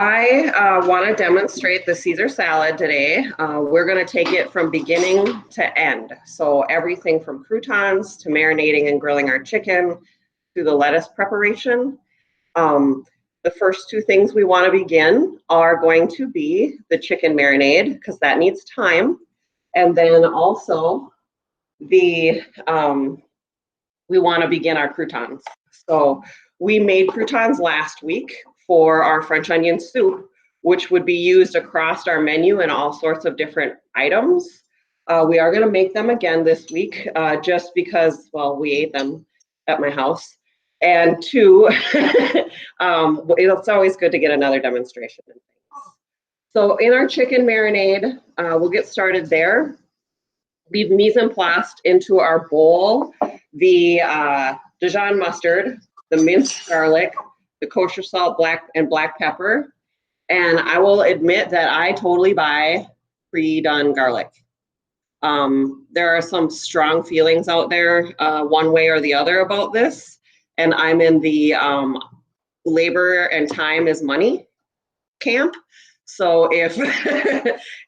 I want to demonstrate the Caesar salad today. We're going to take it from beginning to end. So everything from croutons to marinating and grilling our chicken to the lettuce preparation. The first two things we want to begin are going to be the chicken marinade, because that needs time. And then also we want to begin our croutons. So we made croutons last week for our French onion soup, which would be used across our menu in all sorts of different items. We are going to make them again this week, just because, well, we ate them at my house. And two, it's always good to get another demonstration. So in our chicken marinade, we'll get started there. We've mise en placed into our bowl the Dijon mustard, the minced garlic, the kosher salt, black pepper. And I will admit that I totally buy pre-done garlic. There are some strong feelings out there, one way or the other about this. And I'm in the labor and time is money camp. So if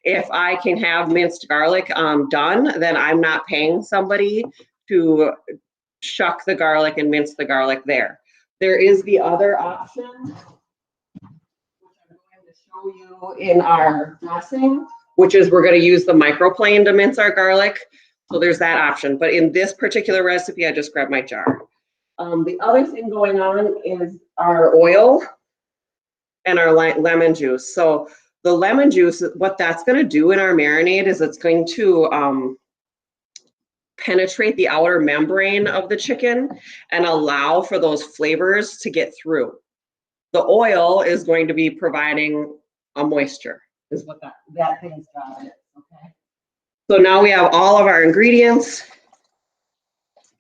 if I can have minced garlic done, then I'm not paying somebody to shuck the garlic and mince the garlic there. There is the other option, which I'm going to show you in our dressing, which is we're going to use the microplane to mince our garlic. So there's that option. But in this particular recipe, I just grabbed my jar. The other thing going on is our oil and our lemon juice. So the lemon juice, what that's going to do in our marinade is it's going to penetrate the outer membrane of the chicken and allow for those flavors to get through. The oil is going to be providing a moisture, is what that thing's job is, okay? So now we have all of our ingredients,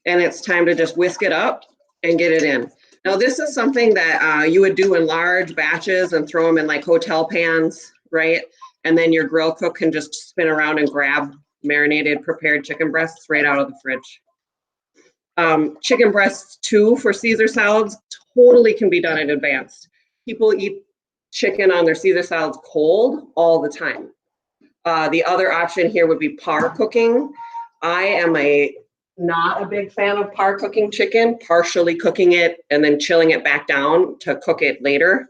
and it's time to just whisk it up and get it in. Now this is something that you would do in large batches and throw them in like hotel pans, right? And then your grill cook can just spin around and grab marinated prepared chicken breasts right out of the fridge. Chicken breasts too for Caesar salads totally can be done in advance. People eat chicken on their Caesar salads cold all the time. The other option here would be par cooking. I am not a big fan of par cooking chicken, partially cooking it and then chilling it back down to cook it later.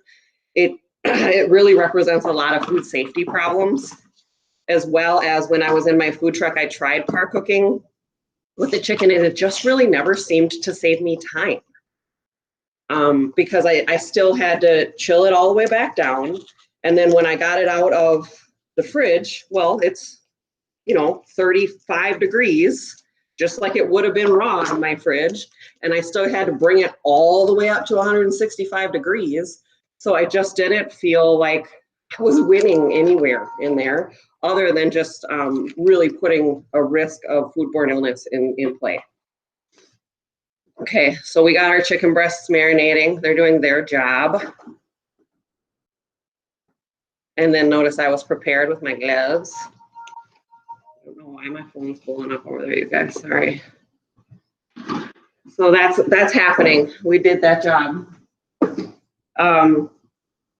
It really represents a lot of food safety problems, as well as when I was in my food truck, I tried par cooking with the chicken and it just really never seemed to save me time. Because I still had to chill it all the way back down. And then when I got it out of the fridge, well, it's, 35 degrees, just like it would have been raw in my fridge. And I still had to bring it all the way up to 165 degrees. So I just didn't feel like I was winning anywhere in there, other than just really putting a risk of foodborne illness in play. Okay, so we got our chicken breasts marinating. They're doing their job. And then notice I was prepared with my gloves. I don't know why my phone's blowing up over there, you guys, sorry. So that's happening. We did that job.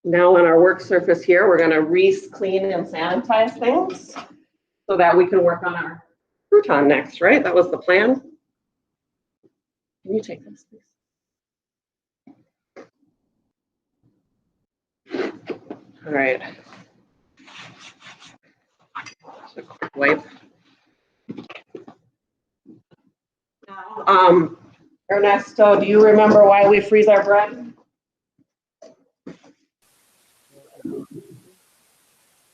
Now on our work surface here, we're gonna clean and sanitize things so that we can work on our crouton next, right? That was the plan. Can you take this, please? All right. Just a quick wipe. Now, Ernesto, do you remember why we freeze our bread?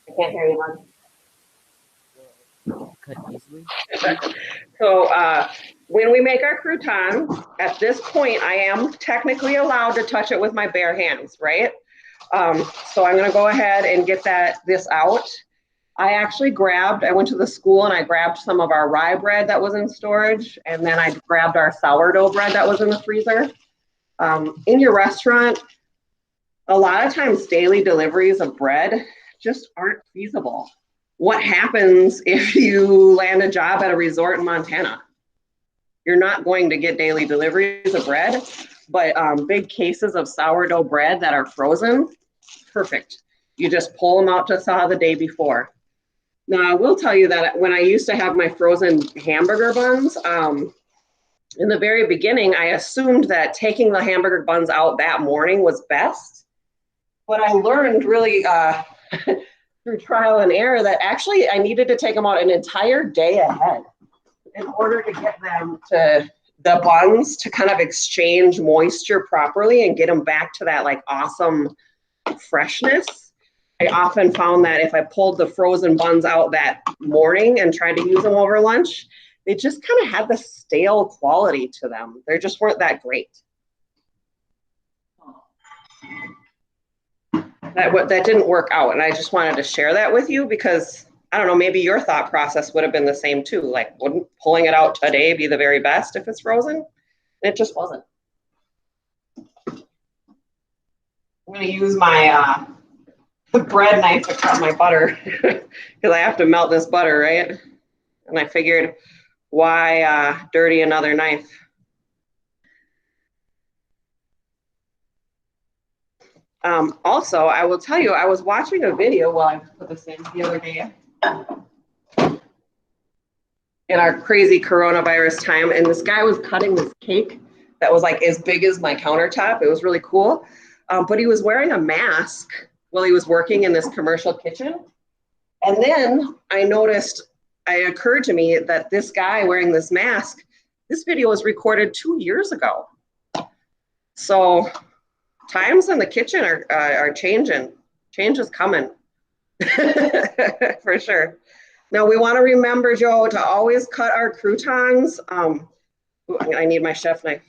I can't hear you, Mark. Cut easily. So when we make our croutons, at this point, I am technically allowed to touch it with my bare hands, right? So I'm gonna go ahead and get this out. I went to the school and I grabbed some of our rye bread that was in storage, and then I grabbed our sourdough bread that was in the freezer. In your restaurant, a lot of times daily deliveries of bread just aren't feasible. What happens if you land a job at a resort in Montana? You're not going to get daily deliveries of bread, but big cases of sourdough bread that are frozen, perfect. You just pull them out to thaw the day before. Now, I will tell you that when I used to have my frozen hamburger buns, in the very beginning, I assumed that taking the hamburger buns out that morning was best. But I learned really through trial and error that actually I needed to take them out an entire day ahead in order to get them to the buns to kind of exchange moisture properly and get them back to that like awesome freshness. I often found that if I pulled the frozen buns out that morning and tried to use them over lunch, they just kind of had the stale quality to them. They just weren't that great. That didn't work out, and I just wanted to share that with you because I don't know, maybe your thought process would have been the same too. Like, wouldn't pulling it out today be the very best if it's frozen? And it just wasn't. I'm going to use my bread knife to cut my butter because I have to melt this butter, right? And I figured, why dirty another knife? Also, I will tell you, I was watching a video while I put this in the other day in our crazy coronavirus time, and this guy was cutting this cake that was like as big as my countertop. It was really cool, but he was wearing a mask while he was working in this commercial kitchen. And then it occurred to me that this guy wearing this mask, this video was recorded 2 years ago. So times in the kitchen are changing. Change is coming for sure. Now we want to remember, Joe, to always cut our croutons. I need my chef knife.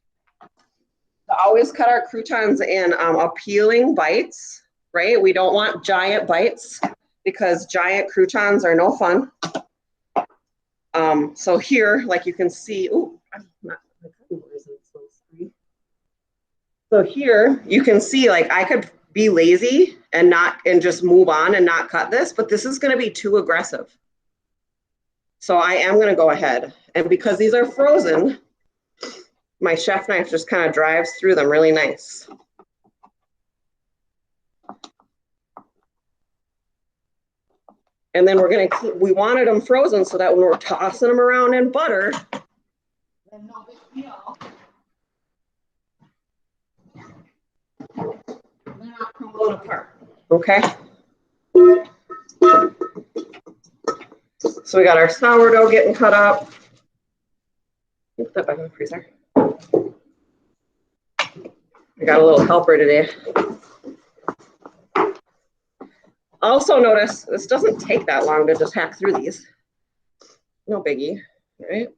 To always cut our croutons in appealing bites, right? We don't want giant bites because giant croutons are no fun. So here, like you can see, so here you can see, like I could be lazy and just move on and not cut this, but this is going to be too aggressive. So I am going to go ahead, and because these are frozen, my chef knife just kind of drives through them really nice. And then we wanted them frozen so that when we're tossing them around in butter, then no big deal. They're not crumbling apart, okay? So we got our sourdough getting cut up. Put that back in the freezer. I got a little helper today. Also notice this doesn't take that long to just hack through these. No biggie, right?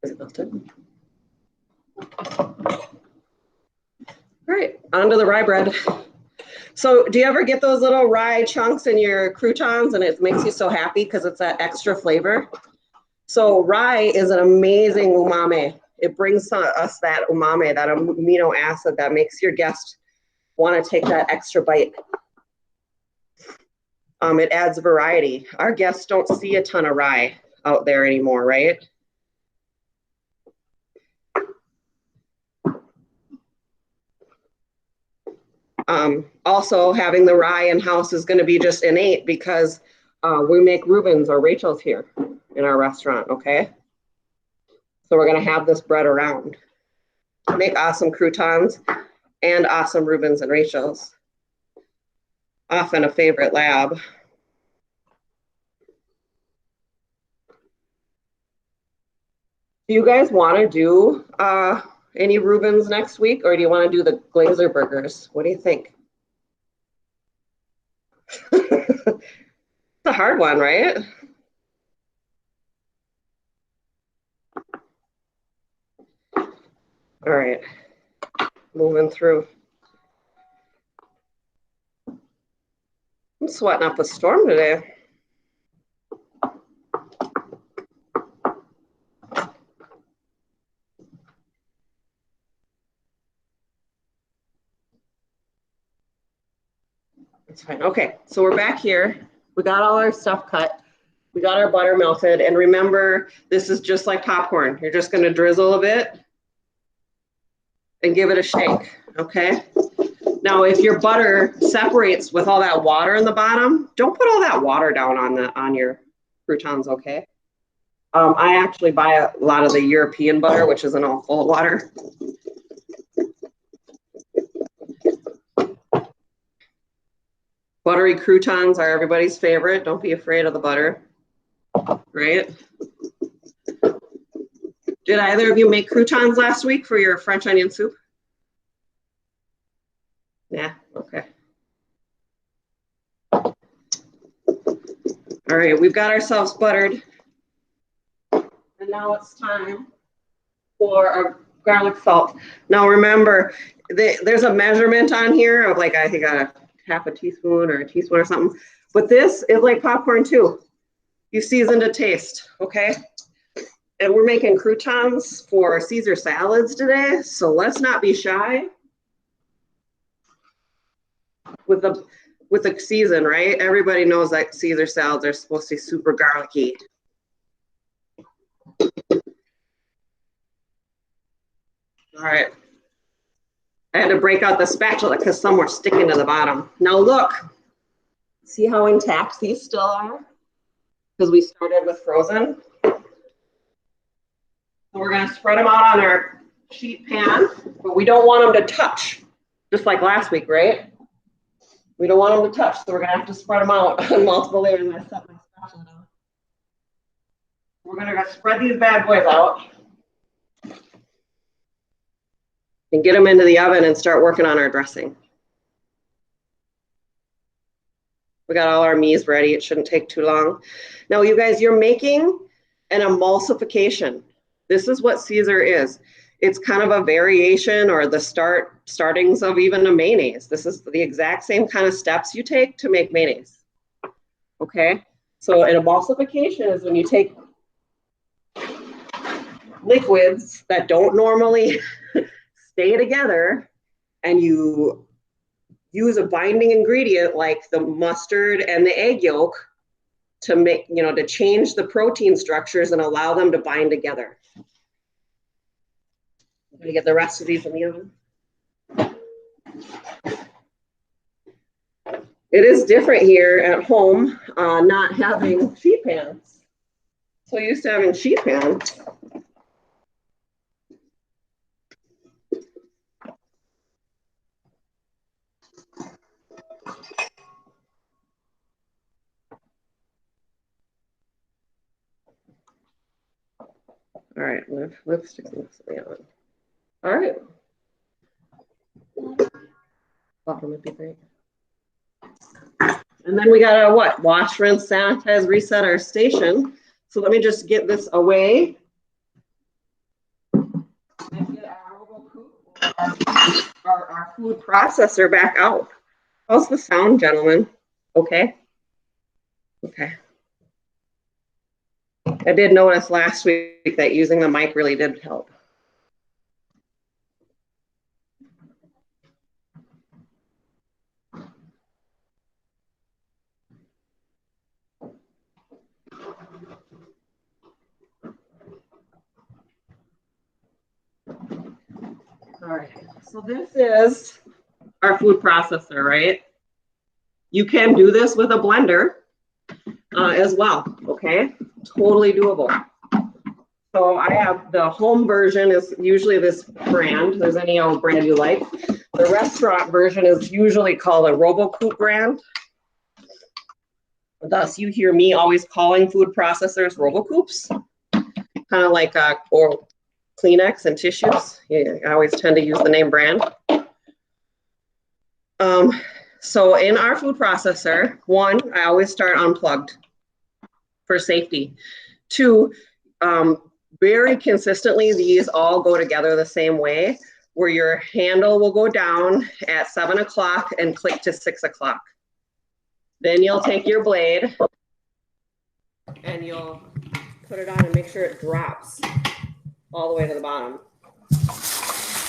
Is it melted? All right, on to the rye bread. So do you ever get those little rye chunks in your croutons and it makes you so happy because it's that extra flavor? So rye is an amazing umami. It brings us that umami, that amino acid that makes your guest want to take that extra bite. It adds variety. Our guests don't see a ton of rye out there anymore, right? Also, having the rye in-house is going to be just innate because we make Reuben's or Rachel's here in our restaurant, okay? So we're going to have this bread around. Make awesome croutons and awesome Reuben's and Rachel's. Often a favorite lab. Do you guys want to do any Reuben's next week, or do you want to do the Glazer burgers? What do you think? It's a hard one, right? All right, moving through. I'm sweating up a storm today. That's fine. Okay, so we're back here. We got all our stuff cut. We got our butter melted. And remember, this is just like popcorn. You're just going to drizzle a bit and give it a shake, okay? Now, if your butter separates with all that water in the bottom, don't put all that water down on your croutons, okay? I actually buy a lot of the European butter, which isn't all full of water. Buttery croutons are everybody's favorite. Don't be afraid of the butter, right? Did either of you make croutons last week for your French onion soup? Yeah, okay. All right, we've got ourselves buttered. And now it's time for our garlic salt. Now remember, there's a measurement on here of like, I think a half a teaspoon or a teaspoon or something. But this is like popcorn too. You season to taste, okay? And we're making croutons for Caesar salads today, so let's not be shy with the season, right? Everybody knows that Caesar salads are supposed to be super garlicky. All right. I had to break out the spatula because some were sticking to the bottom. Now look, see how intact these still are? Because we started with frozen. So we're gonna spread them out on our sheet pan, but we don't want them to touch, just like last week, right? We don't want them to touch, so we're gonna have to spread them out on multiple layers. I set my spatula down. We're gonna spread these bad boys out and get them into the oven and start working on our dressing. We got all our mies ready. It shouldn't take too long. Now, you guys, you're making an emulsification. This is what Caesar is. It's kind of a variation or the startings of even a mayonnaise. This is the exact same kind of steps you take to make mayonnaise. Okay, so an emulsification is when you take liquids that don't normally stay together and you use a binding ingredient like the mustard and the egg yolk to make, to change the protein structures and allow them to bind together. I'm gonna get the rest of these in the oven. It is different here at home, not having sheet pans. So used to having sheet pans. All right, lipstick needs to be on. All right. Bottom would be great. And then we gotta what? Wash, rinse, sanitize, reset our station. So let me just get this away. And get our food processor back out. How's the sound, gentlemen? Okay. Okay. I did notice last week that using the mic really did help. All right, so this is our food processor, right? You can do this with a blender as well, okay? Totally doable. So I have the home version is usually this brand. There's any old brand you like. The restaurant version is usually called a RoboCoupe brand. Thus, you hear me always calling food processors RoboCoupes, kind of like or Kleenex and tissues. Yeah, I always tend to use the name brand. So in our food processor, one, I always start unplugged for safety. Two, very consistently, these all go together the same way, where your handle will go down at 7 o'clock and click to 6 o'clock. Then you'll take your blade and you'll put it on and make sure it drops all the way to the bottom.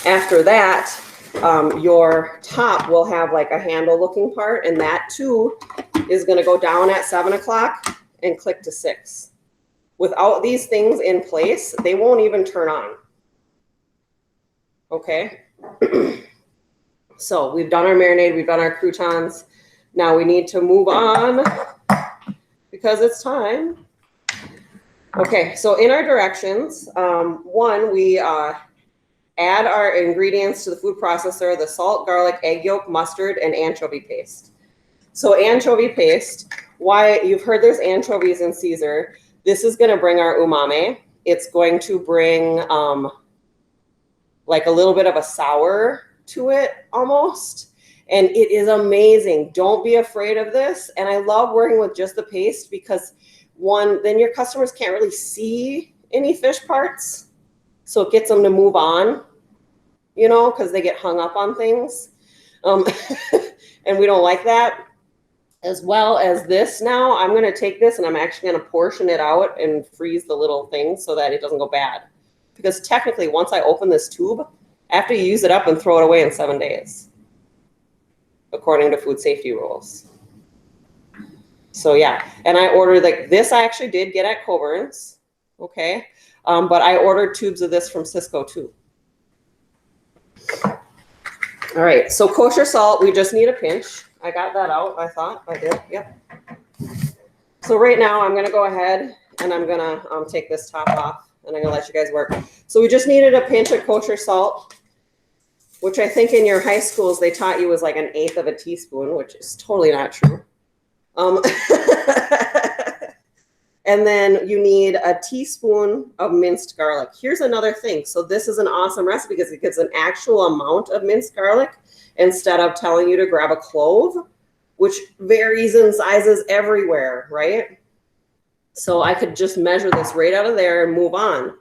After that, your top will have like a handle looking part, and that too is going to go down at 7 o'clock and click to 6. Without these things in place, they won't even turn on. Okay. So we've done our marinade, we've done our croutons. Now we need to move on because it's time. Okay, so in our directions, one, we add our ingredients to the food processor, the salt, garlic, egg yolk, mustard, and anchovy paste. So anchovy paste, why you've heard there's anchovies in Caesar. This is going to bring our umami. It's going to bring like a little bit of a sour to it almost. And it is amazing. Don't be afraid of this. And I love working with just the paste because one, then your customers can't really see any fish parts. So it gets them to move on, you know, because they get hung up on things. And we don't like that. As well as this now, I'm going to take this and I'm actually going to portion it out and freeze the little things so that it doesn't go bad. Because technically, once I open this tube, I have to use it up and throw it away in 7 days, according to food safety rules. So yeah, and I ordered like this. I actually did get at Coburn's, okay, but I ordered tubes of this from Cisco too. All right, so kosher salt, we just need a pinch. I got that out. I thought I did. Yep. So right now I'm gonna go ahead and I'm gonna take this top off and I'm gonna let you guys work. So we just needed a pinch of kosher salt, which I think in your high schools they taught you was like 1/8 of a teaspoon, which is totally not true. And then you need a teaspoon of minced garlic. Here's another thing. So this is an awesome recipe because it gives an actual amount of minced garlic instead of telling you to grab a clove, which varies in sizes everywhere, right? So I could just measure this right out of there and move on.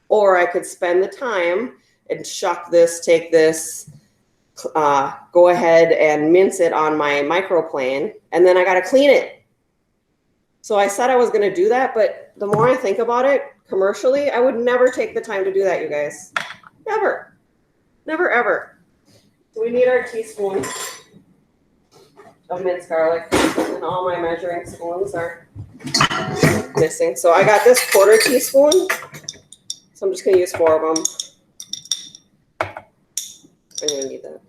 Or I could spend the time and shuck this, take this, go ahead and mince it on my microplane, and then I got to clean it. So I said I was going to do that, but the more I think about it commercially, I would never take the time to do that, you guys. Never. Never, ever. So we need our teaspoon of minced garlic, and all my measuring spoons are missing. So I got this 1/4 teaspoon, so I'm just going to use 4 of them. I'm going to need that.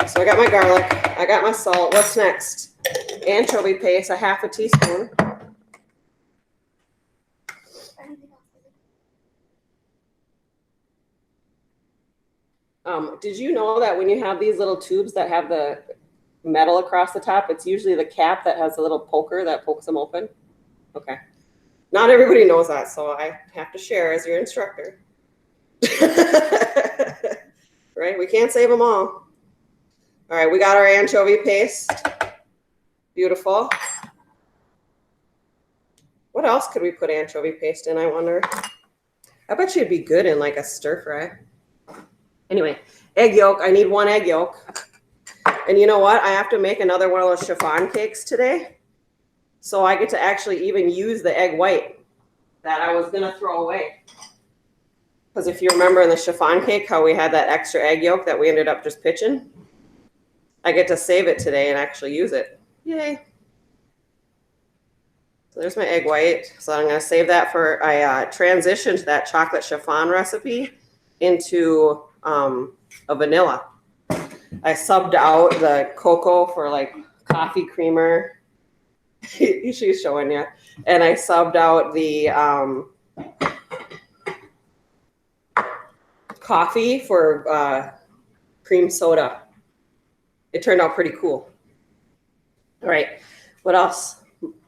So I got my garlic, I got my salt. What's next? Anchovy paste, a 1/2 teaspoon. Did you know that when you have these little tubes that have the metal across the top, it's usually the cap that has a little poker that pokes them open? Okay. Not everybody knows that, so I have to share as your instructor. Right? We can't save them all. All right, we got our anchovy paste. Beautiful. What else could we put anchovy paste in, I wonder? I bet you it'd be good in like a stir fry. Anyway, egg yolk. I need 1 egg yolk. And you know what? I have to make another one of those chiffon cakes today. So I get to actually even use the egg white that I was going to throw away. Because if you remember in the chiffon cake, how we had that extra egg yolk that we ended up just pitching, I get to save it today and actually use it. Yay. So there's my egg white. So I'm going to save that for, I transitioned that chocolate chiffon recipe into a vanilla. I subbed out the cocoa for like coffee creamer. She's showing you. And I subbed out the coffee for cream soda. It turned out pretty cool. All right, what else?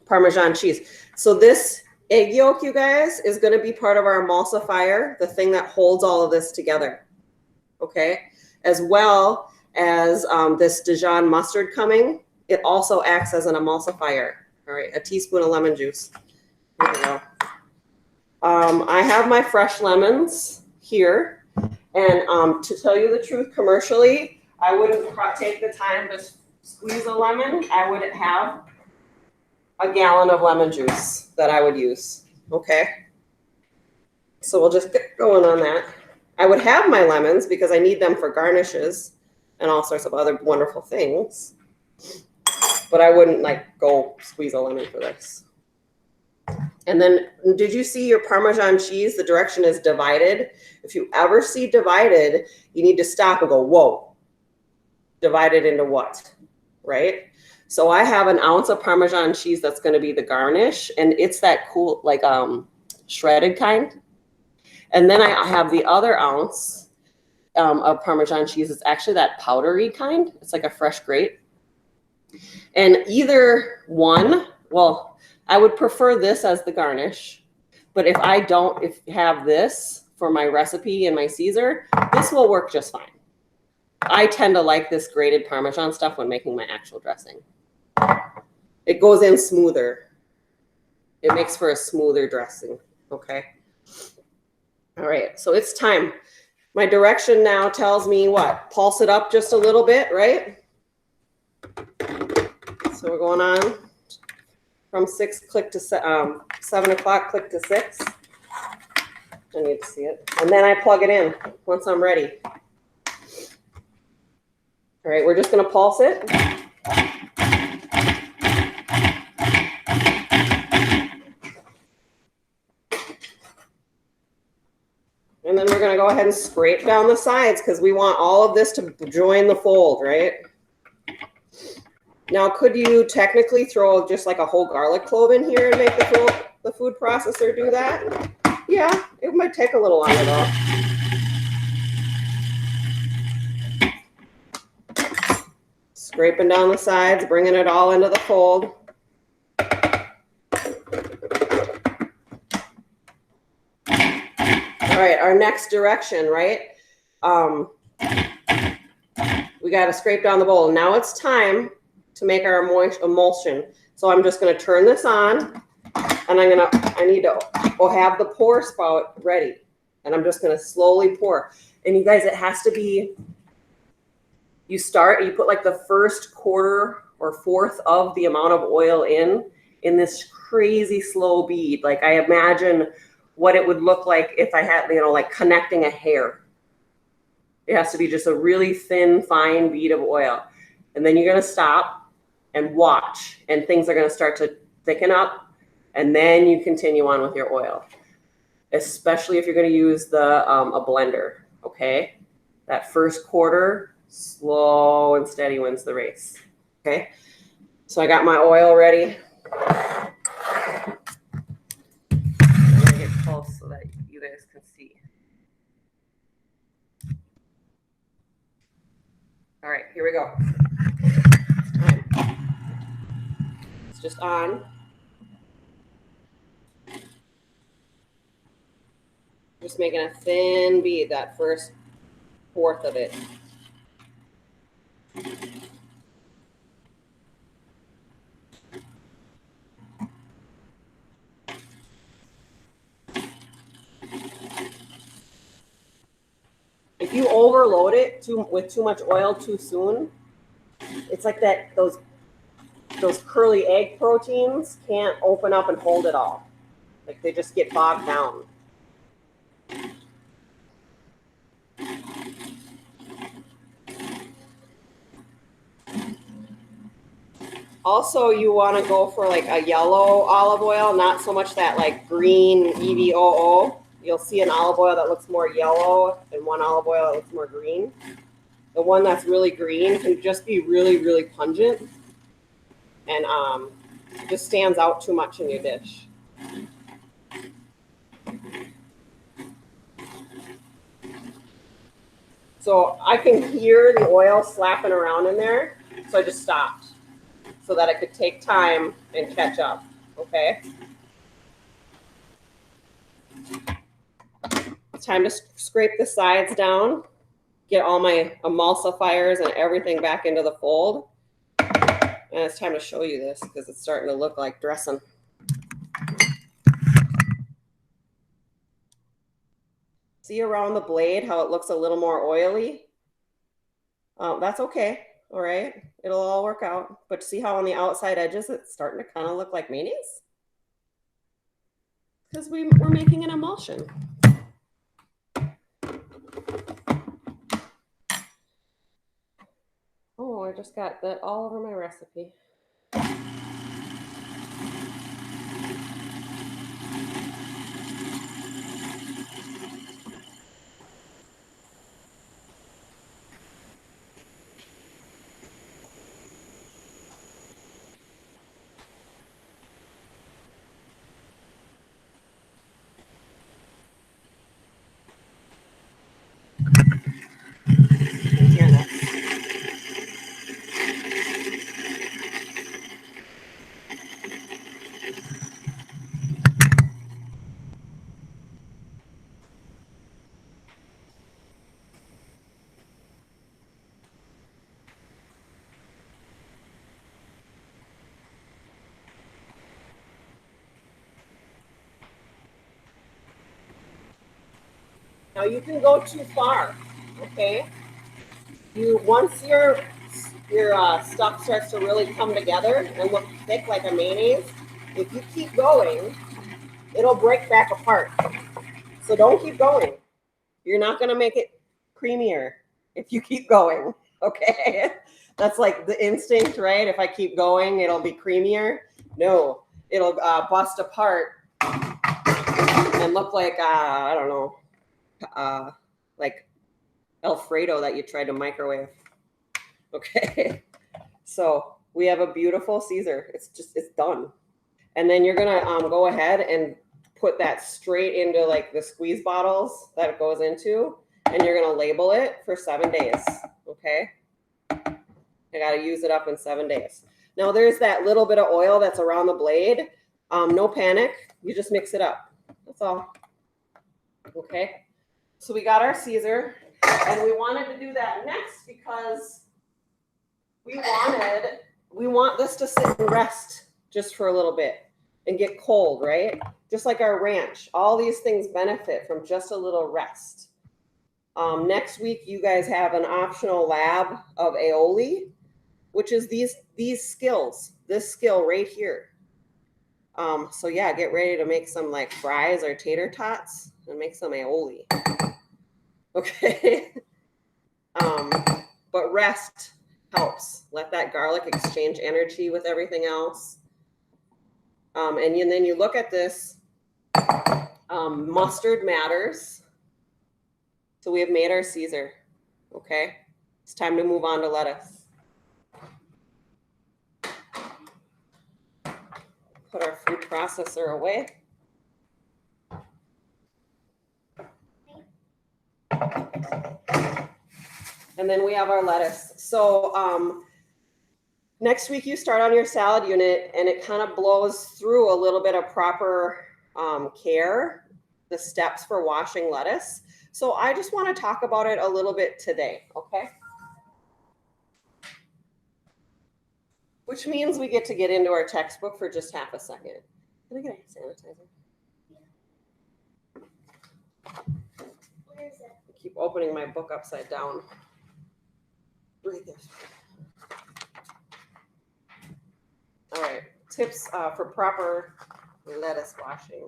Parmesan cheese. So this egg yolk, you guys, is going to be part of our emulsifier, the thing that holds all of this together. Okay, as well as this Dijon mustard coming, it also acts as an emulsifier. All right, a teaspoon of lemon juice. Here we go. I have my fresh lemons here, and to tell you the truth, commercially, I wouldn't take the time to squeeze a lemon. I would have a gallon of lemon juice that I would use. Okay, so we'll just get going on that. I would have my lemons because I need them for garnishes and all sorts of other wonderful things. But I wouldn't like go squeeze a lemon for this. And then did you see your Parmesan cheese? The direction is divided. If you ever see divided, you need to stop and go, whoa, divided into what, right? So I have an ounce of Parmesan cheese that's going to be the garnish, and it's that cool, like shredded kind. And then I have the other ounce of Parmesan cheese. It's actually that powdery kind. It's like a fresh grate. And either one, well, I would prefer this as the garnish. But if I don't have this for my recipe and my Caesar, this will work just fine. I tend to like this grated Parmesan stuff when making my actual dressing. It goes in smoother. It makes for a smoother dressing, okay? All right, so it's time. My direction now tells me what? Pulse it up just a little bit, right? So we're going on from 6, click to 7 o'clock, click to 6. I need to see it. And then I plug it in once I'm ready. All right, we're just going to pulse it. And then we're going to go ahead and scrape down the sides because we want all of this to join the fold, right? Now, could you technically throw just like a whole garlic clove in here and make the food processor do that? Yeah, it might take a little longer though. Scraping down the sides, bringing it all into the fold. All right, our next direction, right? We got to scrape down the bowl. Now it's time to make our emulsion. So I'm just going to turn this on, and I need to have the pour spout ready. And I'm just going to slowly pour. And you guys, it has to be, you put like the first quarter or fourth of the amount of oil in this crazy slow bead. Like I imagine what it would look like if I had, like connecting a hair. It has to be just a really thin, fine bead of oil. And then you're going to stop and watch, and things are going to start to thicken up. And then you continue on with your oil, especially if you're going to use the a blender, okay? That first quarter, slow and steady wins the race, okay? So I got my oil ready. I'm going to get close so that you guys can see. All right, here we go. It's time. It's just on. Just making a thin bead, that first fourth of it. If you overload it with too much oil too soon, it's like that those curly egg proteins can't open up and hold it all. Like they just get bogged down. Also, you want to go for like a yellow olive oil, not so much that like green EVOO. You'll see an olive oil that looks more yellow and one olive oil that looks more green. The one that's really green can just be really, really pungent, and it just stands out too much in your dish. So I can hear the oil slapping around in there, so I just stopped so that I could take time and catch up, okay? It's time to scrape the sides down, get all my emulsifiers and everything back into the fold. And it's time to show you this because it's starting to look like dressing. See around the blade how it looks a little more oily? That's okay, all right? It'll all work out. But see how on the outside edges it's starting to kind of look like mayonnaise? Because we're making an emulsion. I just got that all over my recipe. Now you can go too far, okay? Once your stuff starts to really come together and look thick like a mayonnaise, if you keep going, it'll break back apart. So don't keep going. You're not gonna make it creamier if you keep going, okay? That's like the instinct, right? If I keep going, it'll be creamier. No, it'll bust apart and look like, I don't know, like Alfredo that you tried to microwave. Okay, so we have a beautiful Caesar. It's done. And then you're gonna go ahead and put that straight into like the squeeze bottles that it goes into, and you're gonna label it for 7 days, okay? I gotta use it up in 7 days. Now there's that little bit of oil that's around the blade. No panic, you just mix it up, that's all. Okay, so we got our Caesar, and we wanted to do that next because we want this to sit and rest just for a little bit and get cold, right? Just like our ranch, all these things benefit from just a little rest. Next week, you guys have an optional lab of aioli, which is these skills, this skill right here. So yeah, get ready to make some like fries or tater tots and make some aioli. Okay. But rest helps. Let that garlic exchange energy with everything else. And then you look at this, mustard matters. So we have made our Caesar, okay? It's time to move on to lettuce. Put our food processor away. And then we have our lettuce. So next week you start on your salad unit, and it kind of blows through a little bit of proper care, the steps for washing lettuce. So I just want to talk about it a little bit today, okay? Which means we get to get into our textbook for just half a second. Can I get a sanitizer? Where is it? I keep opening my book upside down. Right there. All right, tips for proper lettuce washing.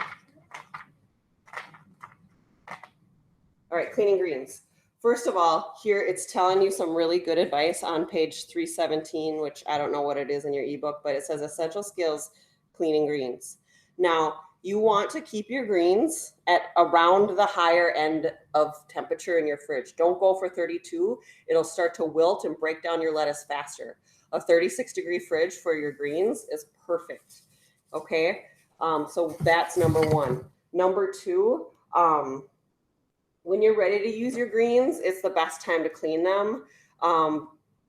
All right, cleaning greens. First of all, here it's telling you some really good advice on page 317, which I don't know what it is in your ebook, but it says essential skills cleaning greens. Now, you want to keep your greens at around the higher end of temperature in your fridge. Don't go for 32. It'll start to wilt and break down your lettuce faster. A 36-degree fridge for your greens is perfect. Okay, so that's number one. Number two, when you're ready to use your greens, it's the best time to clean them.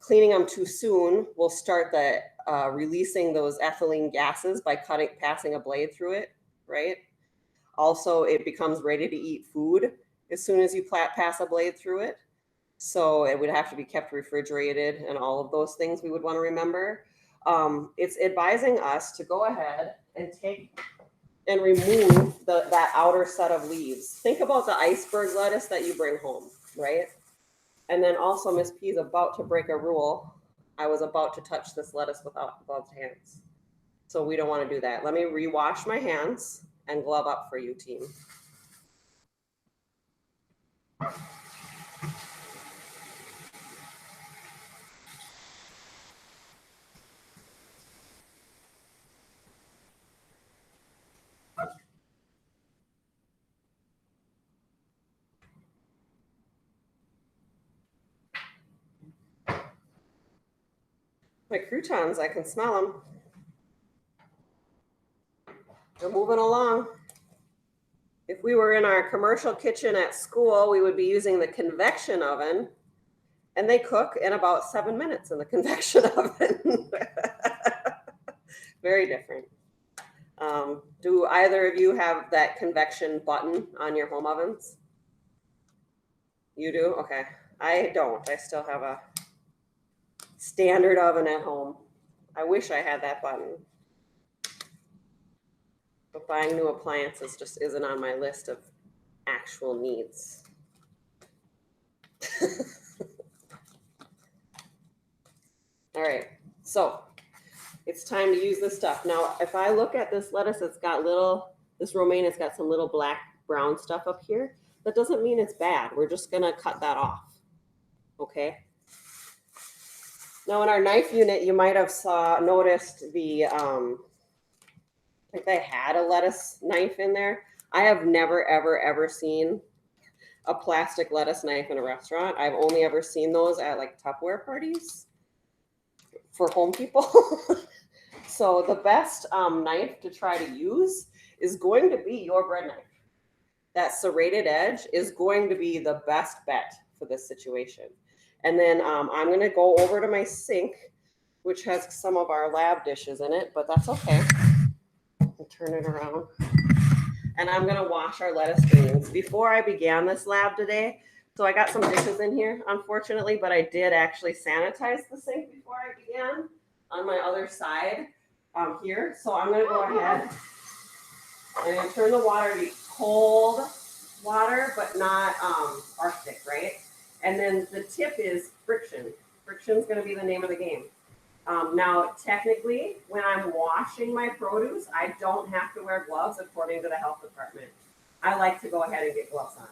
Cleaning them too soon will start releasing those ethylene gases by passing a blade through it, right? Also, it becomes ready to eat food as soon as you pass a blade through it. So it would have to be kept refrigerated and all of those things we would want to remember. It's advising us to go ahead and take and remove that outer set of leaves. Think about the iceberg lettuce that you bring home, right? And then also Miss P is about to break a rule. I was about to touch this lettuce without gloved hands. So we don't want to do that. Let me rewash my hands and glove up for you, team. My croutons, I can smell them. They're moving along. If we were in our commercial kitchen at school, we would be using the convection oven, and they cook in about 7 minutes in the convection oven. Very different. Do either of you have that convection button on your home ovens? You do? Okay. I don't. I still have a standard oven at home. I wish I had that button. But buying new appliances just isn't on my list of actual needs. All right, so it's time to use this stuff. Now, if I look at this lettuce, it's got this romaine has got some little black brown stuff up here. That doesn't mean it's bad. We're just gonna cut that off, okay? Now in our knife unit, you might have noticed the, I think they had a lettuce knife in there. I have never, ever, ever seen a plastic lettuce knife in a restaurant. I've only ever seen those at like Tupperware parties for home people. So the best knife to try to use is going to be your bread knife. That serrated edge is going to be the best bet for this situation. And then I'm going to go over to my sink, which has some of our lab dishes in it, but that's okay. I'll turn it around. And I'm going to wash our lettuce greens. Before I began this lab today, so I got some dishes in here, unfortunately, but I did actually sanitize the sink before I began on my other side here. So I'm going to go ahead and turn the water to be cold water, but not Arctic, right? And then the tip is friction. Friction is going to be the name of the game. Now, technically, when I'm washing my produce, I don't have to wear gloves according to the health department. I like to go ahead and get gloves on.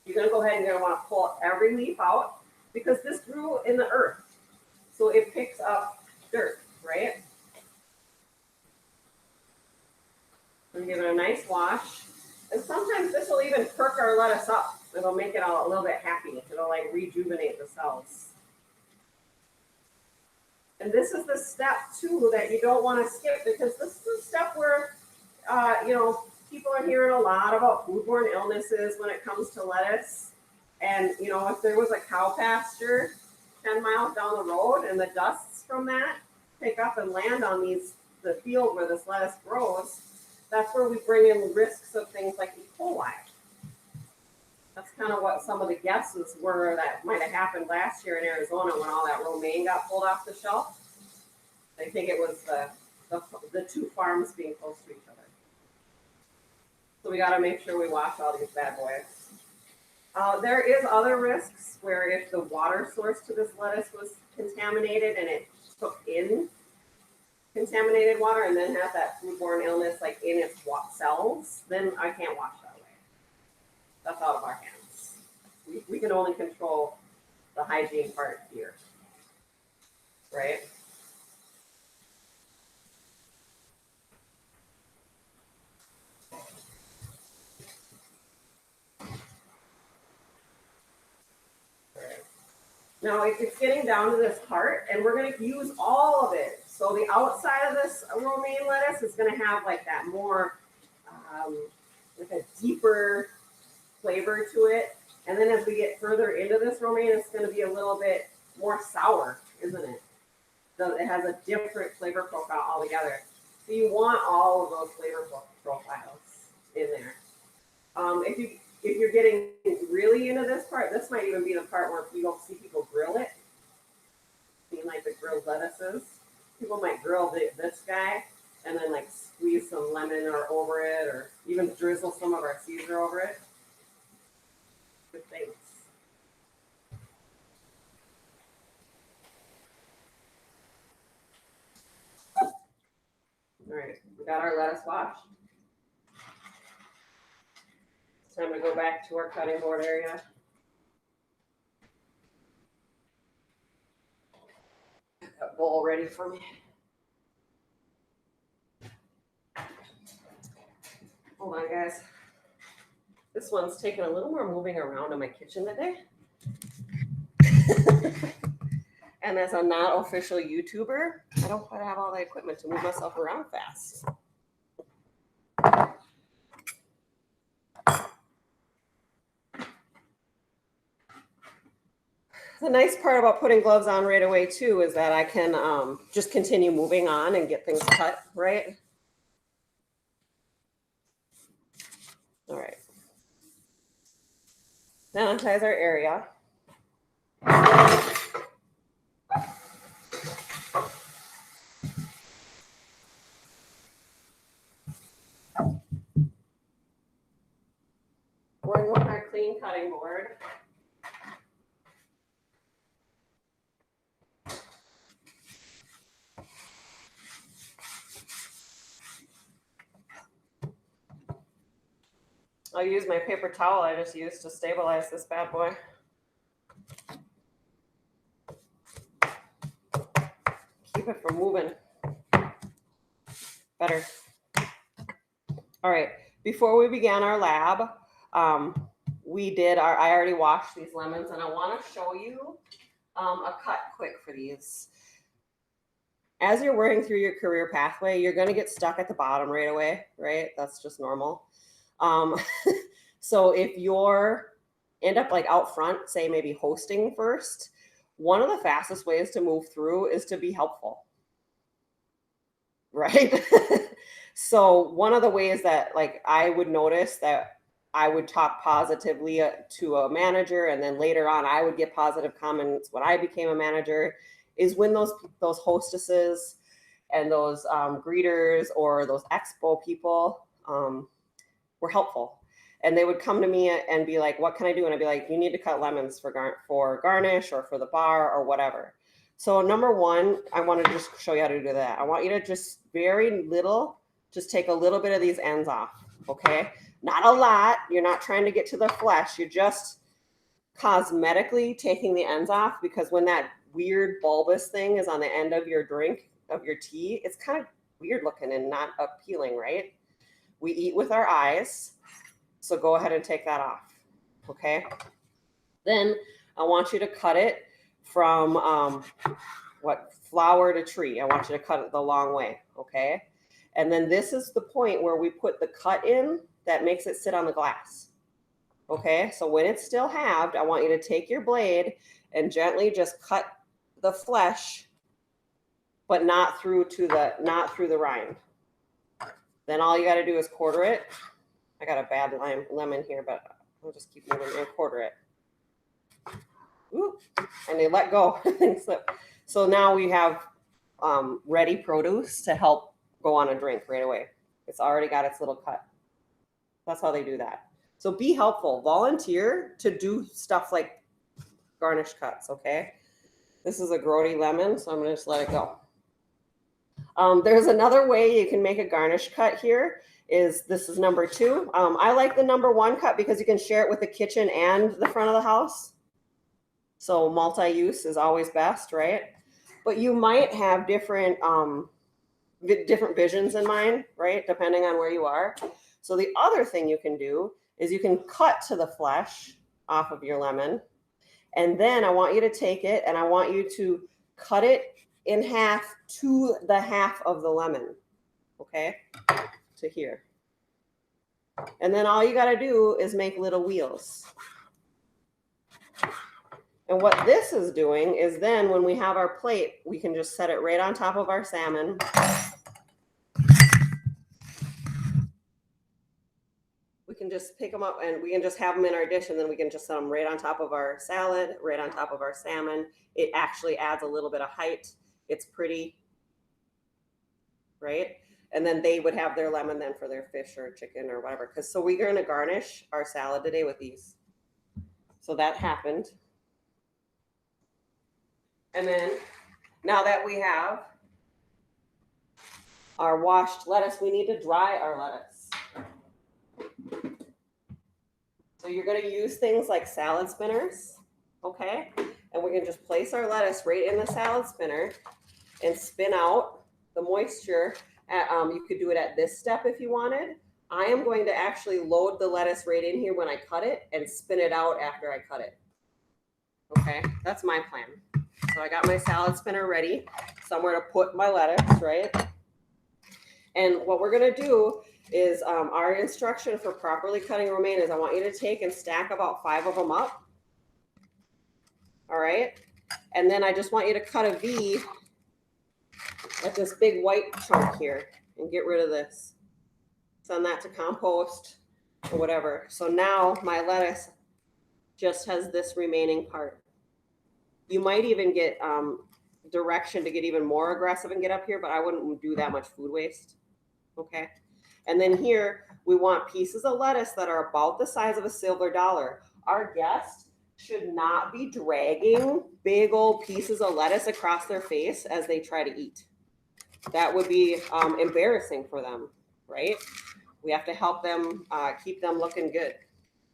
You're going to go ahead and you're going to want to pull every leaf out because this grew in the earth. So it picks up dirt, right? And give it a nice wash. And sometimes this will even perk our lettuce up. It'll make it a little bit happy. It'll like rejuvenate the cells. And this is the step too that you don't want to skip because this is the step where, people are hearing a lot about foodborne illnesses when it comes to lettuce. And, if there was a cow pasture 10 miles down the road and the dusts from that pick up and land on the field where this lettuce grows, that's where we bring in risks of things like E. coli. That's kind of what some of the guesses were that might have happened last year in Arizona when all that romaine got pulled off the shelf. They think it was the two farms being close to each other. So we got to make sure we wash all these bad boys. There is other risks where if the water source to this lettuce was contaminated and it took in contaminated water and then has that foodborne illness like in its cells, then I can't wash that away. That's out of our hands. We can only control the hygiene part here, right? Now it's getting down to this part, and we're going to use all of it. So the outside of this romaine lettuce is going to have like that more, like a deeper flavor to it. And then as we get further into this romaine, it's going to be a little bit more sour, isn't it? So it has a different flavor profile altogether. So you want all of those flavor profiles in there. If you're getting really into this part, this might even be the part where you don't see people grill it. Seeing like the grilled lettuces. People might grill this guy and then like squeeze some lemon or over it or even drizzle some of our Caesar over it. Good things. All right, we got our lettuce washed. It's time to go back to our cutting board area. Got that bowl ready for me. Hold on, guys. This one's taking a little more moving around in my kitchen today. And as a not official YouTuber, I don't quite have all the equipment to move myself around fast. The nice part about putting gloves on right away too is that I can just continue moving on and get things cut, right? All right. Sanitize our area. We're going with our clean cutting board. I'll use my paper towel I just used to stabilize this bad boy. Keep it from moving. Better. All right, before we began our lab, I already washed these lemons, and I want to show you a cut quick for these. As you're working through your career pathway, you're going to get stuck at the bottom right away, right? That's just normal. So if you're end up like out front, say maybe hosting first, one of the fastest ways to move through is to be helpful, right? So one of the ways that like I would notice that I would talk positively to a manager, and then later on I would get positive comments when I became a manager, is when those hostesses and those greeters or those expo people were helpful. And they would come to me and be like, what can I do? And I'd be like, you need to cut lemons for garnish or for the bar or whatever. So number one, I want to just show you how to do that. I want you to just just take a little bit of these ends off, okay? Not a lot. You're not trying to get to the flesh. You're just cosmetically taking the ends off, because when that weird bulbous thing is on the end of your drink, of your tea, it's kind of weird looking and not appealing, right? We eat with our eyes, so go ahead and take that off, okay? Then I want you to cut it from flower to tree. I want you to cut it the long way, okay? And then this is the point where we put the cut in that makes it sit on the glass, okay? So when it's still halved, I want you to take your blade and gently just cut the flesh, but not through the rind. Then all you got to do is quarter it. I got a bad lemon here, but I'll just keep moving and quarter it. Ooh, and they let go and slip. So now we have ready produce to help go on a drink right away. It's already got its little cut. That's how they do that. So be helpful. Volunteer to do stuff like garnish cuts, okay? This is a grody lemon, so I'm going to just let it go. There's another way you can make a garnish cut here. This is number 2. I like the number 1 cut because you can share it with the kitchen and the front of the house. So multi-use is always best, right? But you might have different visions in mind, right? Depending on where you are. So the other thing you can do is you can cut to the flesh off of your lemon. And then I want you to take it and I want you to cut it in half to the half of the lemon, okay? To here. And then all you got to do is make little wheels. And what this is doing is then when we have our plate, we can just set it right on top of our salmon. We can just pick them up and we can just have them in our dish, and then we can just set them right on top of our salad, right on top of our salmon. It actually adds a little bit of height. It's pretty, right? And then they would have their lemon then for their fish or chicken or whatever. So we're going to garnish our salad today with these. So that happened. And then now that we have our washed lettuce, we need to dry our lettuce. So you're going to use things like salad spinners, okay? And we can just place our lettuce right in the salad spinner and spin out the moisture. You could do it at this step if you wanted. I am going to actually load the lettuce right in here when I cut it and spin it out after I cut it. Okay, that's my plan. So I got my salad spinner ready, somewhere to put my lettuce, right? And what we're gonna do is our instruction for properly cutting romaine is I want you to take and stack about 5 of them up. All right. And then I just want you to cut a V at this big white chunk here and get rid of this. Send that to compost or whatever. So now my lettuce just has this remaining part. You might even get direction to get even more aggressive and get up here, but I wouldn't do that much food waste. Okay. And then here we want pieces of lettuce that are about the size of a silver dollar. Our guest should not be dragging big old pieces of lettuce across their face as they try to eat. That would be embarrassing for them, right? We have to help them keep them looking good.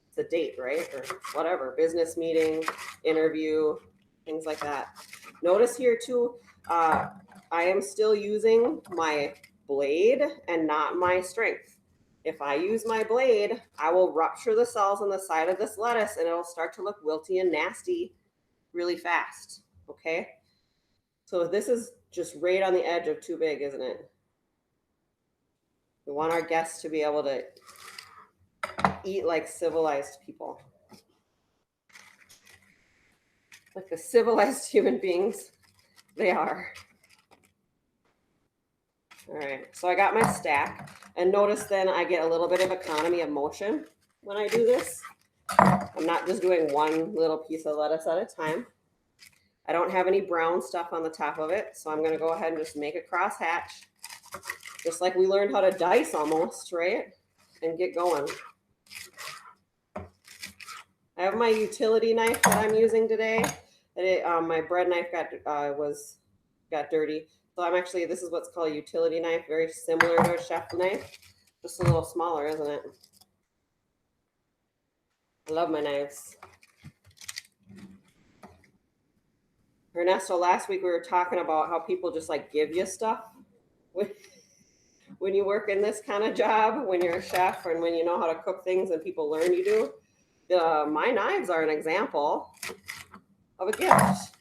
It's a date, right? Or whatever, business meeting, interview, things like that. Notice here too, I am still using my blade and not my strength. If I use my blade, I will rupture the cells on the side of this lettuce and it'll start to look wilty and nasty really fast, okay? So this is just right on the edge of too big, isn't it? We want our guests to be able to eat like civilized people. Like the civilized human beings they are. All right, so I got my stack. And notice then I get a little bit of economy of motion when I do this. I'm not just doing one little piece of lettuce at a time. I don't have any brown stuff on the top of it, so I'm gonna go ahead and just make a cross hatch, just like we learned how to dice almost, right? And get going. I have my utility knife that I'm using today. My bread knife got dirty. So I'm actually, this is what's called a utility knife, very similar to a chef knife, just a little smaller, isn't it? I love my knives. Ernesto, last week we were talking about how people just like give you stuff when you work in this kind of job, when you're a chef and when you know how to cook things and people learn you do. My knives are an example of a gift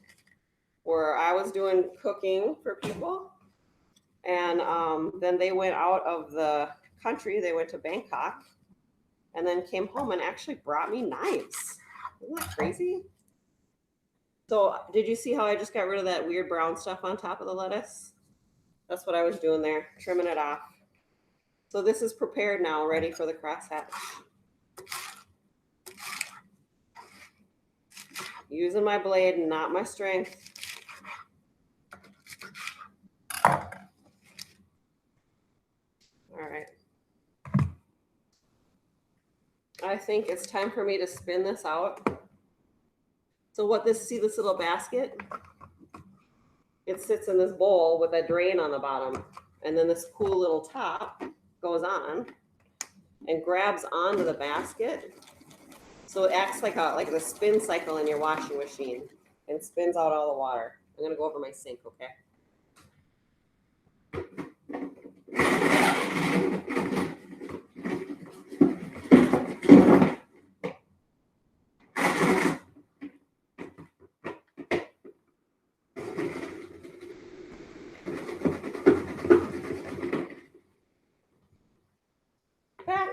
where I was doing cooking for people and then they went out of the country, they went to Bangkok and then came home and actually brought me knives. Isn't that crazy? So did you see how I just got rid of that weird brown stuff on top of the lettuce? That's what I was doing there, trimming it off. So this is prepared now, ready for the crosshatch. Using my blade and not my strength. All right. I think it's time for me to spin this out. So see this little basket? It sits in this bowl with a drain on the bottom. And then this cool little top goes on and grabs onto the basket. So it acts like the spin cycle in your washing machine and spins out all the water. I'm gonna go over my sink, okay? Back.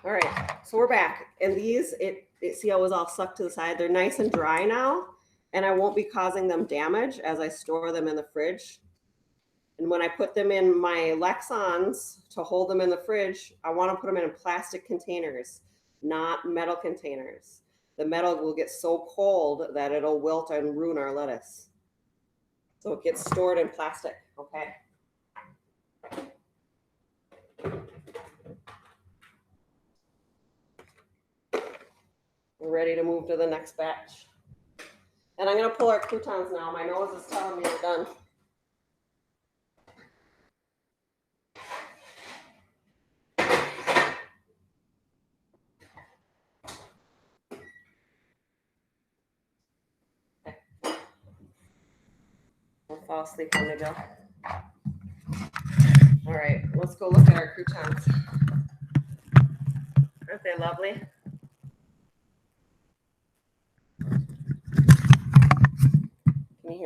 All right, so we're back. And these, see how it was all sucked to the side? They're nice and dry now, and I won't be causing them damage as I store them in the fridge. And when I put them in my Lexons to hold them in the fridge, I want to put them in plastic containers, not metal containers. The metal will get so cold that it'll wilt and ruin our lettuce. So it gets stored in plastic, okay? We're ready to move to the next batch. And I'm gonna pull our croutons now. My nose is telling me we're done. Okay. I'll fall asleep on the go. All right, let's go look at our croutons. Aren't they lovely?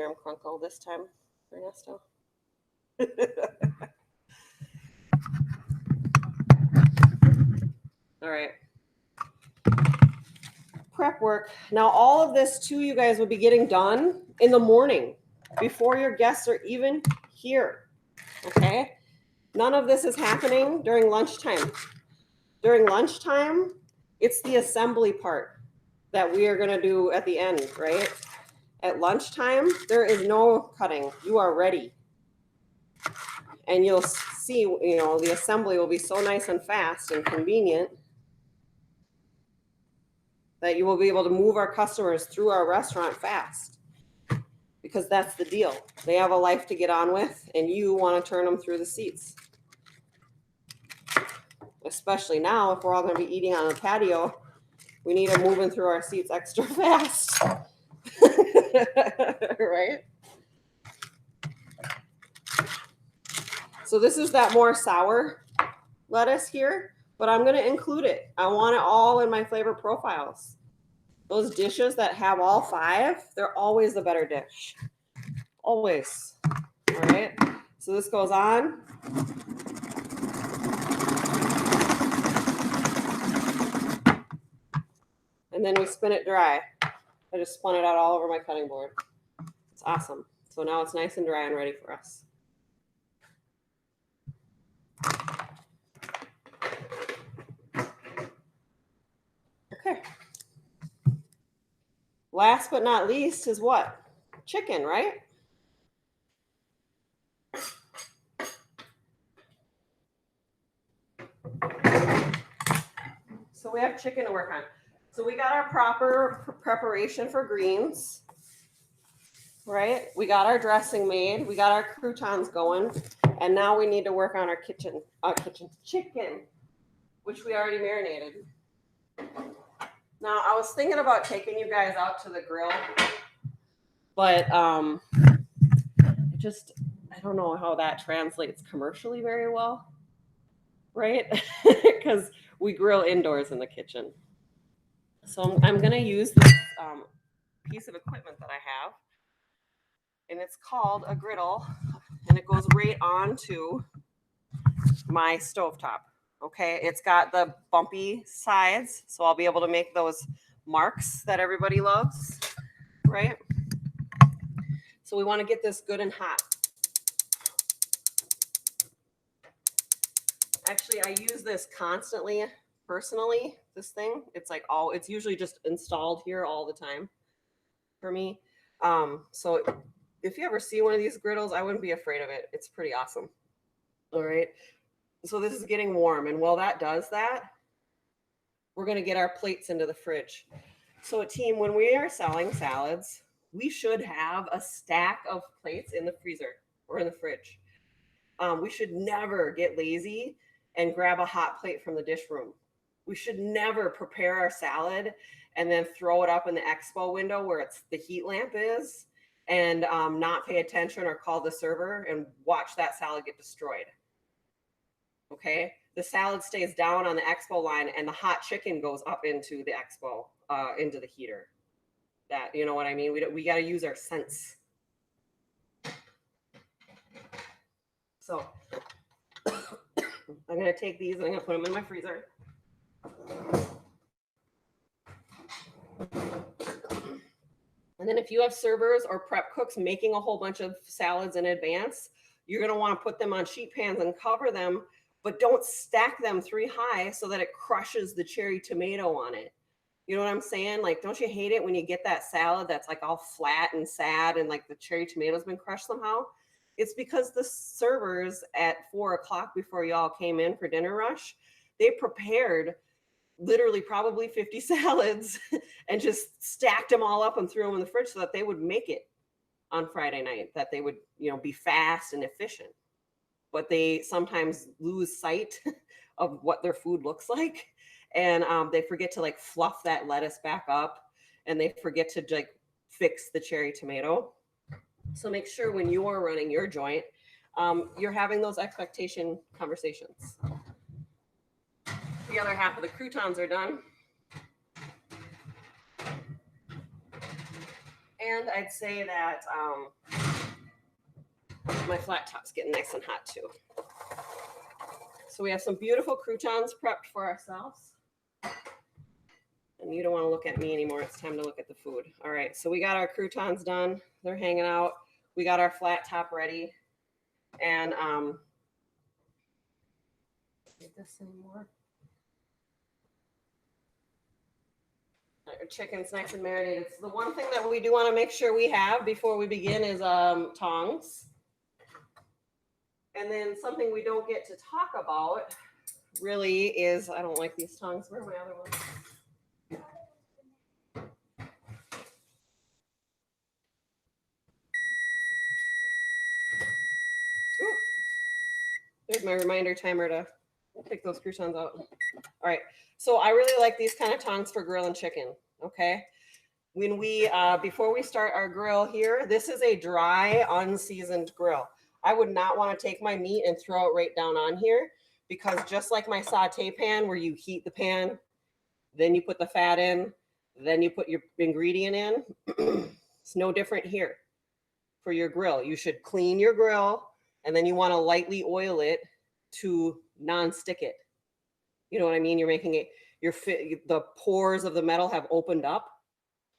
hear him crunkle this time, Ernesto. All right. Prep work. Now, all of this too, you guys will be getting done in the morning before your guests are even here. Okay. None of this is happening during lunchtime. During lunchtime, it's the assembly part that we are going to do at the end, right? At lunchtime, there is no cutting. You are ready. And you'll see, you know, the assembly will be so nice and fast and convenient that you will be able to move our customers through our restaurant fast, because that's the deal. They have a life to get on with, and you want to turn them through the seats. Especially now, if we're all going to be eating on the patio, we need them moving through our seats extra fast. Right? So this is that more sour lettuce here, but I'm going to include it. I want it all in my flavor profiles. Those dishes that have all 5, they're always the better dish. Always. All right. So this goes on. And then we spin it dry. I just spun it out all over my cutting board. It's awesome. So now it's nice and dry and ready for us. Okay. Last but not least is what? Chicken, right? So we have chicken to work on. So we got our proper preparation for greens, right? We got our dressing made. We got our croutons going. And now we need to work on our chicken, which we already marinated. Now, I was thinking about taking you guys out to the grill, but I don't know how that translates commercially very well, right? Because we grill indoors in the kitchen. So I'm going to use this piece of equipment that I have, and it's called a griddle, and it goes right onto my stovetop. Okay, it's got the bumpy sides, so I'll be able to make those marks that everybody loves, right? So we want to get this good and hot. Actually, I use this constantly, personally, this thing. It's like it's usually just installed here all the time for me. So if you ever see one of these griddles, I wouldn't be afraid of it. It's pretty awesome. All right. So this is getting warm, and while that does that, we're going to get our plates into the fridge. So team, when we are selling salads, we should have a stack of plates in the freezer or in the fridge. We should never get lazy and grab a hot plate from the dish room. We should never prepare our salad and then throw it up in the expo window where the heat lamp is, and not pay attention or call the server and watch that salad get destroyed. Okay, the salad stays down on the expo line, and the hot chicken goes up into the expo, into the heater. That, you know what I mean? We got to use our sense. So I'm going to take these and I'm going to put them in my freezer. And then if you have servers or prep cooks making a whole bunch of salads in advance, you're going to want to put them on sheet pans and cover them, but don't stack them 3 high so that it crushes the cherry tomato on it. You know what I'm saying? Like, don't you hate it when you get that salad that's like all flat and sad and like the cherry tomato's been crushed somehow? It's because the servers at 4 o'clock before y'all came in for dinner rush, they prepared literally probably 50 salads and just stacked them all up and threw them in the fridge so that they would make it on Friday night, that they would, you know, be fast and efficient. But they sometimes lose sight of what their food looks like, and they forget to like fluff that lettuce back up, and they forget to like fix the cherry tomato. So make sure when you are running your joint, you're having those expectation conversations. The other half of the croutons are done. And I'd say that my flat top's getting nice and hot too. So we have some beautiful croutons prepped for ourselves. And you don't want to look at me anymore. It's time to look at the food. All right, so we got our croutons done. They're hanging out. We got our flat top ready. And get this anymore. Our chicken's nice and marinated. So the one thing that we do want to make sure we have before we begin is tongs. And then something we don't get to talk about really is, I don't like these tongs. Where are my other ones? Ooh, there's my reminder timer to take those croutons out. All right, so I really like these kind of tongs for grilling chicken, okay? When we, before we start our grill here, this is a dry, unseasoned grill. I would not want to take my meat and throw it right down on here because just like my saute pan where you heat the pan, then you put the fat in, then you put your ingredient in, it's no different here for your grill. You should clean your grill and then you want to lightly oil it to non-stick it. You know what I mean? You're making it, the pores of the metal have opened up.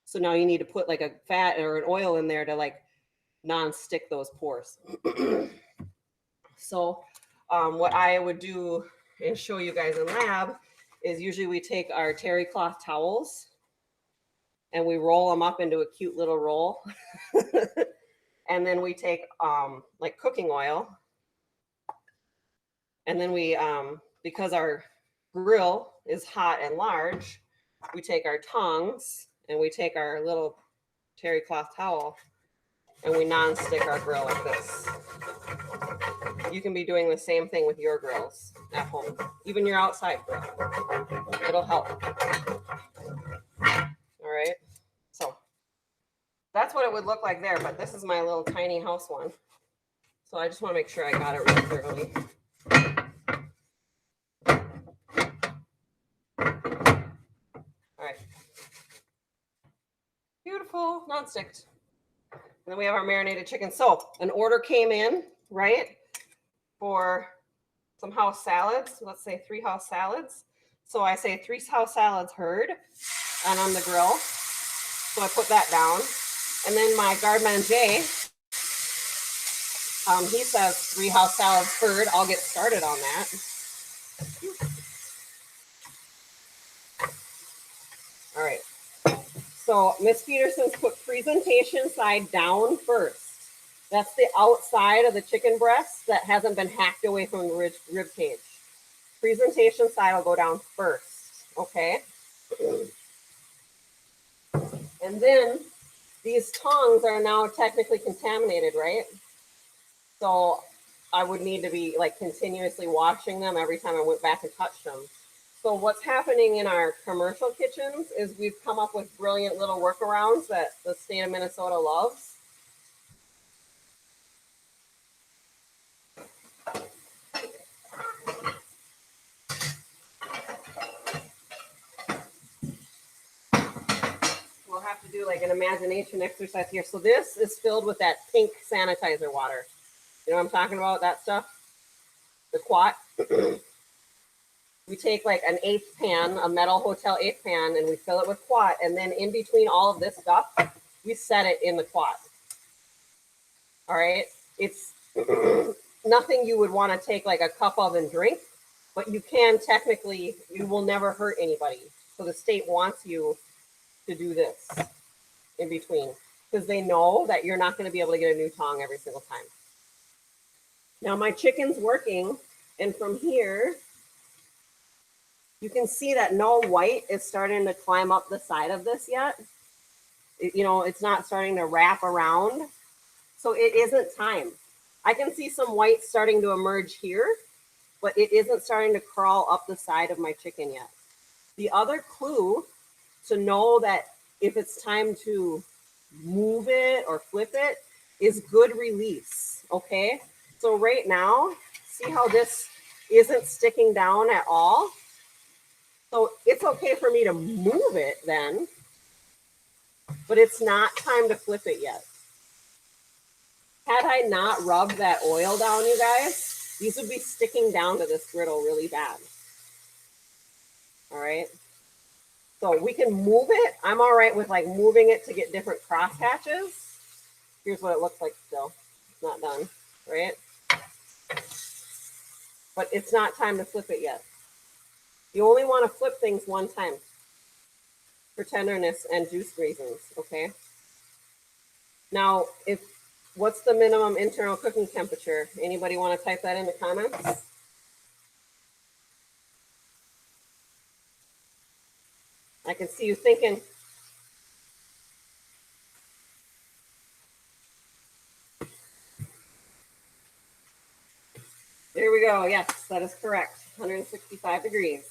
So now you need to put like a fat or an oil in there to like non-stick those pores. So what I would do and show you guys in lab is usually we take our terry cloth towels and we roll them up into a cute little roll. And then we take like cooking oil. And then we, because our grill is hot and large, we take our tongs and we take our little terry cloth towel and we non-stick our grill like this. You can be doing the same thing with your grills at home, even your outside grill. It'll help. All right, so that's what it would look like there, but this is my little tiny house one. So I just want to make sure I got it really thoroughly. All right. Beautiful, non-sticked. And then we have our marinated chicken. So an order came in, right, for some house salads. Let's say 3 house salads. So I say 3 house salads heard and on the grill. So I put that down. And then my garde-manger, he says 3 house salads heard. I'll get started on that. All right. So Miss Peterson's put presentation side down first. That's the outside of the chicken breast that hasn't been hacked away from the rib cage. Presentation side will go down first, okay? And then these tongs are now technically contaminated, right? So I would need to be like continuously washing them every time I went back and touched them. So what's happening in our commercial kitchens is we've come up with brilliant little workarounds that the state of Minnesota loves. We'll have to do like an imagination exercise here. So this is filled with that pink sanitizer water. You know what I'm talking about, that stuff? The quat. We take like an 1/8 pan, a metal hotel 1/8 pan, and we fill it with quat. And then in between all of this stuff, we set it in the quat. All right. It's nothing you would want to take like a cup of and drink, but you can technically, you will never hurt anybody. So the state wants you to do this in between because they know that you're not going to be able to get a new tong every single time. Now my chicken's working, and from here, you can see that no white is starting to climb up the side of this yet. It's not starting to wrap around. So it isn't time. I can see some white starting to emerge here, but it isn't starting to crawl up the side of my chicken yet. The other clue to know that if it's time to move it or flip it is good release, okay? So right now, see how this isn't sticking down at all? So it's okay for me to move it then. but it's not time to flip it yet. Had I not rubbed that oil down, you guys, these would be sticking down to this griddle really bad. All right. So we can move it. I'm all right with like moving it to get different cross hatches. Here's what it looks like still. It's not done, right? But it's not time to flip it yet. You only want to flip things one time for tenderness and juice reasons, okay? Now, what's the minimum internal cooking temperature? Anybody want to type that in the comments? I can see you thinking. There we go. Yes, that is correct. 165 degrees.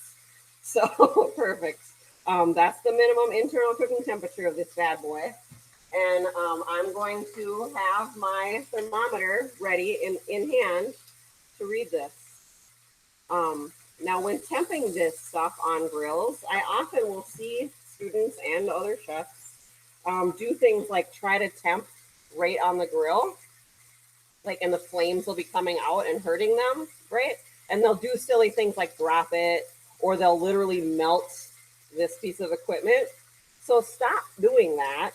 So perfect. That's the minimum internal cooking temperature of this bad boy. And I'm going to have my thermometer ready in hand to read this. Now, when temping this stuff on grills, I often will see students and other chefs do things like try to temp right on the grill, like, and the flames will be coming out and hurting them, right? And they'll do silly things like drop it, or they'll literally melt this piece of equipment. So stop doing that,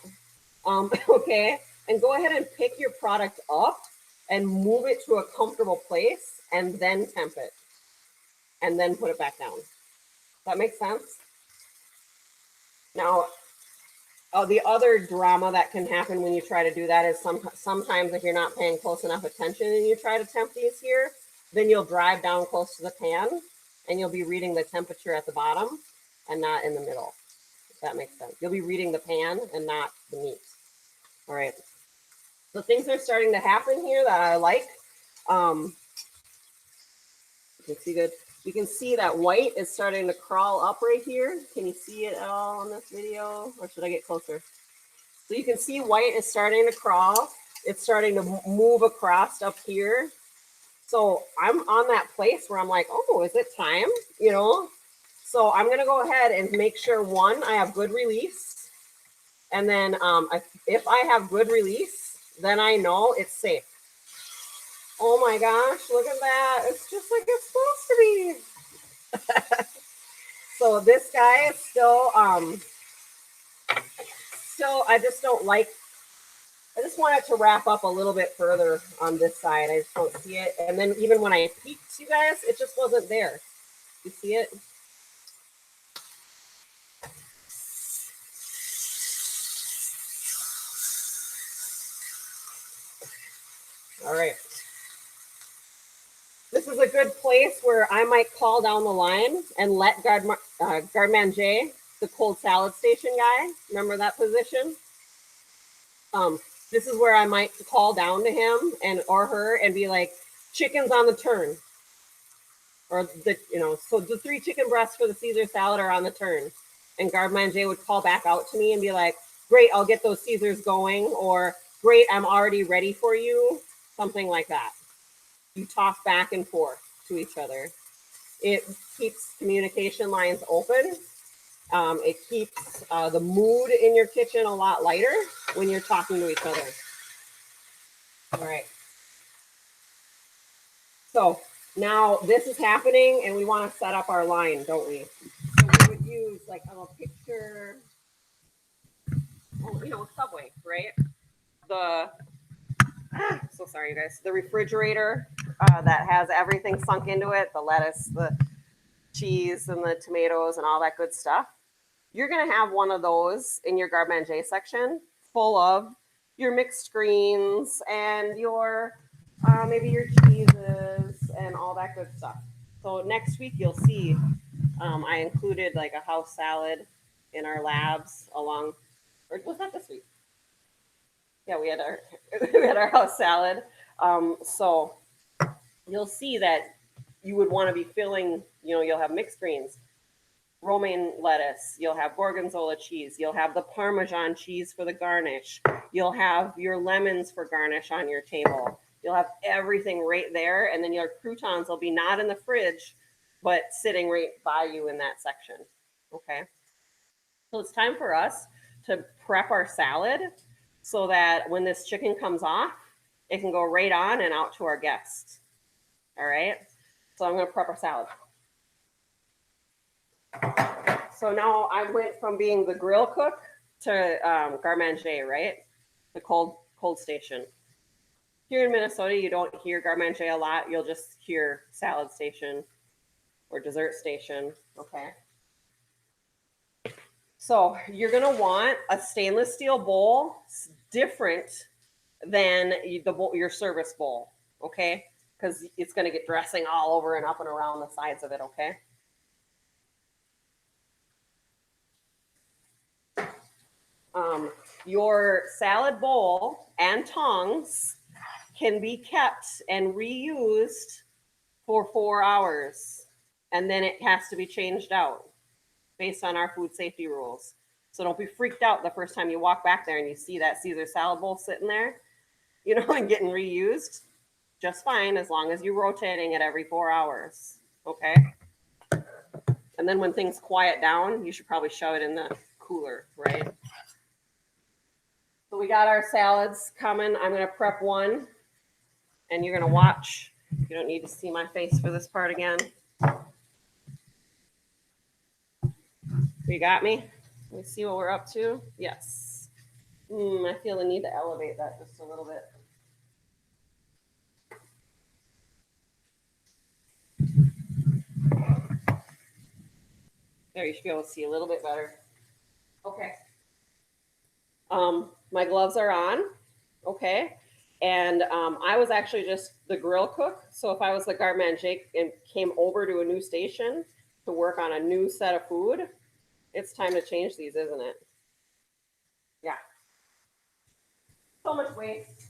okay? And go ahead and pick your product up and move it to a comfortable place and then temp it. And then put it back down. That makes sense? Now, the other drama that can happen when you try to do that is sometimes if you're not paying close enough attention and you try to temp these here, then you'll drive down close to the pan and you'll be reading the temperature at the bottom and not in the middle, if that makes sense. You'll be reading the pan and not the meat. All right. So things are starting to happen here that I like. You can see good. You can see that white is starting to crawl up right here. Can you see it at all on this video? Or should I get closer? So you can see white is starting to crawl. It's starting to move across up here. So I'm on that place where I'm like, oh, is it time? You know? So I'm going to go ahead and make sure, one, I have good release. And then if I have good release, then I know it's safe. Oh my gosh, look at that. It's just like it's supposed to be. So this guy is still, I just don't like, I just want it to wrap up a little bit further on this side. I just don't see it. And then even when I peeked, you guys, it just wasn't there. You see it? All right. This is a good place where I might call down the line and let Garde-Manger, the cold salad station guy, remember that position? This is where I might call down to him or her and be like, chicken's on the turn. Or so the 3 chicken breasts for the Caesar salad are on the turn. And Garde-Manger would call back out to me and be like, great, I'll get those Caesars going. Or great, I'm already ready for you. Something like that. You talk back and forth to each other. It keeps communication lines open. It keeps the mood in your kitchen a lot lighter when you're talking to each other. All right. So now this is happening and we want to set up our line, don't we? So we would use like a picture, Subway, right? So sorry, you guys. The refrigerator that has everything sunk into it, the lettuce, the cheese, and the tomatoes, and all that good stuff. You're going to have one of those in your Garde-Manger section full of your mixed greens and your maybe your cheeses and all that good stuff. So next week you'll see I included like a house salad in our labs along, or was that this week? Yeah, we had our house salad. So you'll see that you would want to be filling, you'll have mixed greens, romaine lettuce, you'll have gorgonzola cheese, you'll have the Parmesan cheese for the garnish, you'll have your lemons for garnish on your table, you'll have everything right there, and then your croutons will be not in the fridge, but sitting right by you in that section, okay? So it's time for us to prep our salad so that when this chicken comes off, it can go right on and out to our guests. All right. So I'm going to prep our salad. So now I went from being the grill cook to garmanger, right? The cold station. Here in Minnesota, you don't hear garmanger a lot. You'll just hear salad station or dessert station. Okay. So you're going to want a stainless steel bowl. It's different than your service bowl. Okay. Because it's going to get dressing all over and up and around the sides of it. Okay. Your salad bowl and tongs can be kept and reused for 4 hours, and then it has to be changed out based on our food safety rules. So don't be freaked out the first time you walk back there and you see that Caesar salad bowl sitting there, you know, and getting reused. Just fine as long as you're rotating it every 4 hours. Okay. And then when things quiet down, you should probably shove it in the cooler, right? So we got our salads coming. I'm going to prep one, and you're going to watch. You don't need to see my face for this part again. You got me? Let me see what we're up to. Yes. I feel the need to elevate that just a little bit. There, you should be able to see a little bit better. Okay. My gloves are on. Okay. And I was actually just the grill cook. So if I was the garmanger and came over to a new station to work on a new set of food, it's time to change these, isn't it? Yeah. So much waste.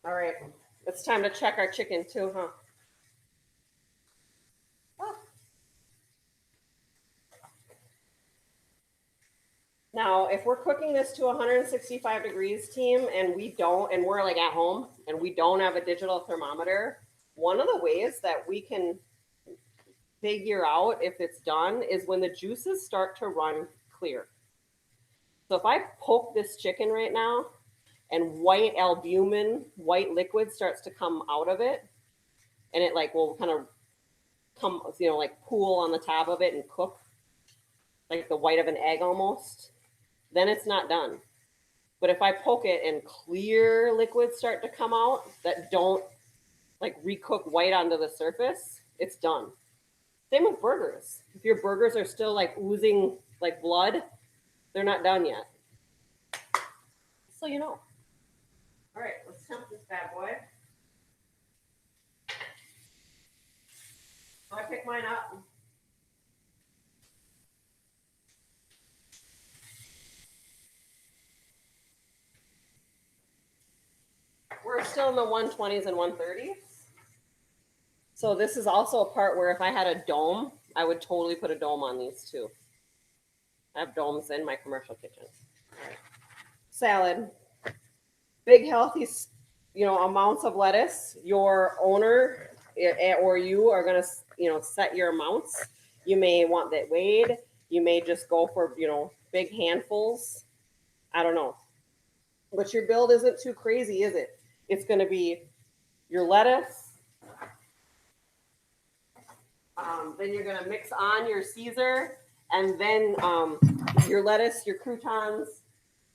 All right. It's time to check our chicken too, huh? Oh. Now, if we're cooking this to 165 degrees, team, and we're like at home and we don't have a digital thermometer, one of the ways that we can figure out if it's done is when the juices start to run clear. So if I poke this chicken right now and white albumin, white liquid starts to come out of it, and it like will kind of come, you know, like pool on the top of it and cook like the white of an egg almost, then it's not done. But if I poke it and clear liquids start to come out that don't like recook white onto the surface, it's done. Same with burgers. If your burgers are still like oozing like blood, they're not done yet. So you know. All right, let's temp this bad boy. So I pick mine up. We're still in the 120s and 130s. So this is also a part where if I had a dome, I would totally put a dome on these too. I have domes in my commercial kitchen. All right. Salad. Big healthy, you know, amounts of lettuce. Your owner or you are going to, you know, set your amounts. You may want that weighed. You may just go for, you know, big handfuls. I don't know. But your build isn't too crazy, is it? It's going to be your lettuce. Then you're going to mix on your Caesar, and then your lettuce, your croutons,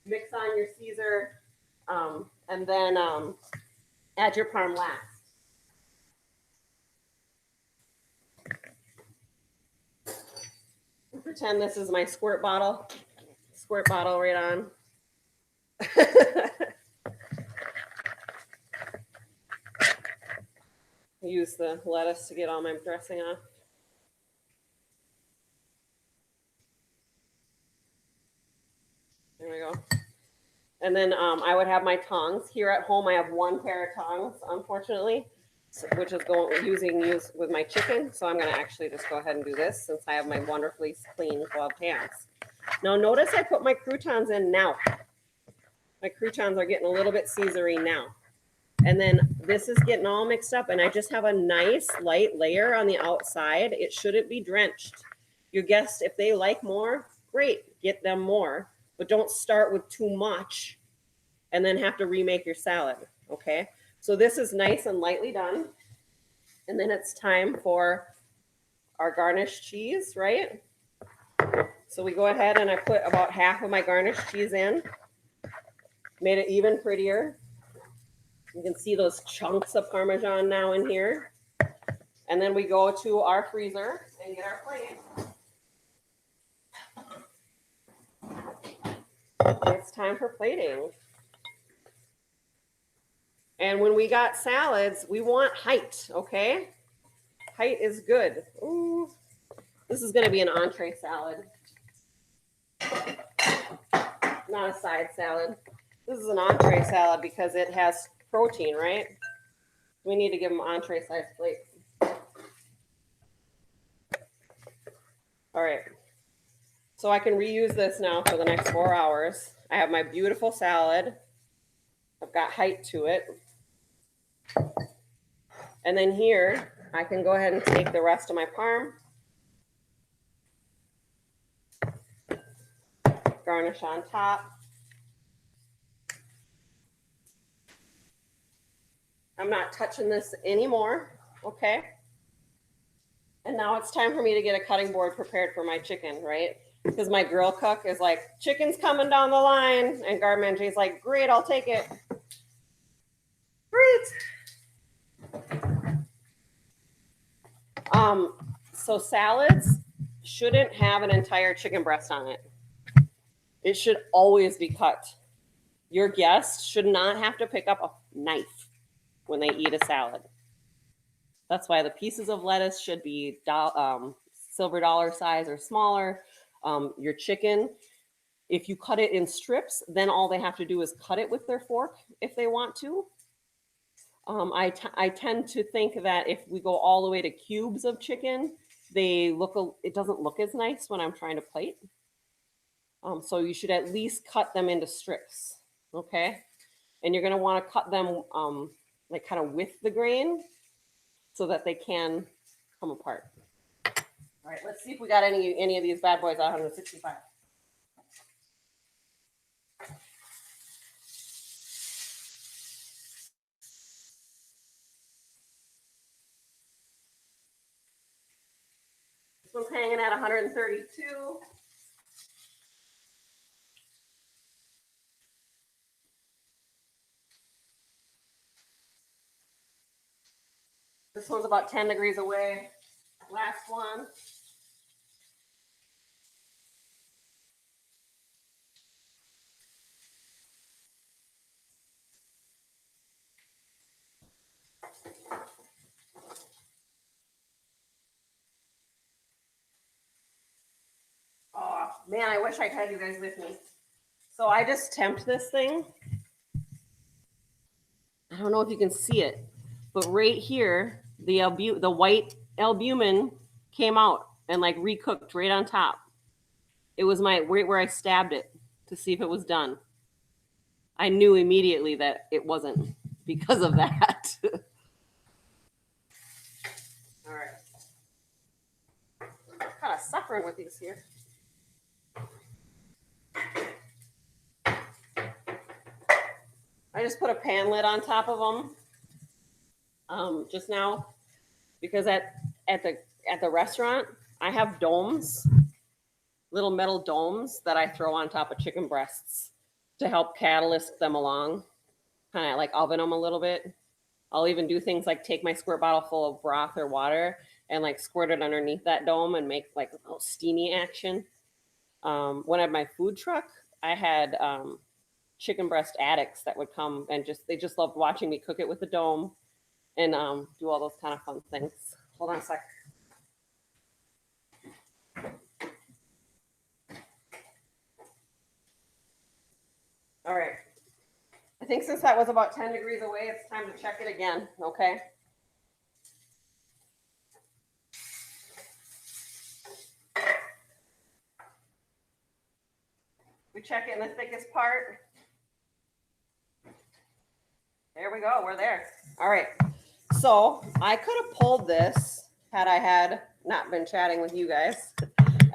mix on your Caesar, and then add your parm last. Pretend this is my squirt bottle right on. Use the lettuce to get all my dressing off. There we go. And then I would have my tongs. Here at home, I have one pair of tongs, unfortunately, which is using with my chicken. So I'm going to actually just go ahead and do this since I have my wonderfully clean gloved hands. Now notice I put my croutons in now. My croutons are getting a little bit Caesary now. And then this is getting all mixed up, and I just have a nice light layer on the outside. It shouldn't be drenched. Your guests, if they like more, great, get them more, but don't start with too much and then have to remake your salad, okay? So this is nice and lightly done. And then it's time for our garnish cheese, right? So we go ahead and I put about half of my garnish cheese in, made it even prettier. You can see those chunks of Parmesan now in here. And then we go to our freezer and get our plate. It's time for plating. And when we got salads, we want height, okay? Height is good. Ooh, this is gonna be an entree salad. Not a side salad. This is an entree salad because it has protein, right? We need to give them entree size plate. All right. So I can reuse this now for the next 4 hours. I have my beautiful salad. I've got height to it. And then here, I can go ahead and take the rest of my parm. Garnish on top. I'm not touching this anymore, okay? And now it's time for me to get a cutting board prepared for my chicken, right? Because my grill cook is like, chicken's coming down the line. And Garmanjay's like, great, I'll take it. Great. So salads shouldn't have an entire chicken breast on it. It should always be cut. Your guests should not have to pick up a knife when they eat a salad. That's why the pieces of lettuce should be silver dollar size or smaller. Your chicken, if you cut it in strips, then all they have to do is cut it with their fork if they want to. I tend to think that if we go all the way to cubes of chicken, it doesn't look as nice when I'm trying to plate. So you should at least cut them into strips, okay? And you're gonna wanna cut them like kind of with the grain so that they can come apart. All right, let's see if we got any of these bad boys at 165. This one's hanging at 132. This one's about 10 degrees away. Last one. Oh, man, I wish I had you guys with me. So I just temped this thing. I don't know if you can see it, but right here, the white albumin came out and like recooked right on top. It was right where I stabbed it to see if it was done. I knew immediately that it wasn't because of that. All right. I'm kind of suffering with these here. I just put a pan lid on top of them just now because at the restaurant I have domes, little metal domes that I throw on top of chicken breasts to help catalyst them along, kind of like oven them a little bit. I'll even do things like take my squirt bottle full of broth or water and like squirt it underneath that dome and make like a little steamy action. When I had my food truck, I had chicken breast addicts that would come and they just loved watching me cook it with the dome and do all those kind of fun things. Hold on a sec. All right. I think since that was about 10 degrees away, it's time to check it again, okay? We check it in the thickest part. There we go. We're there. All right. So I could have pulled this had I had not been chatting with you guys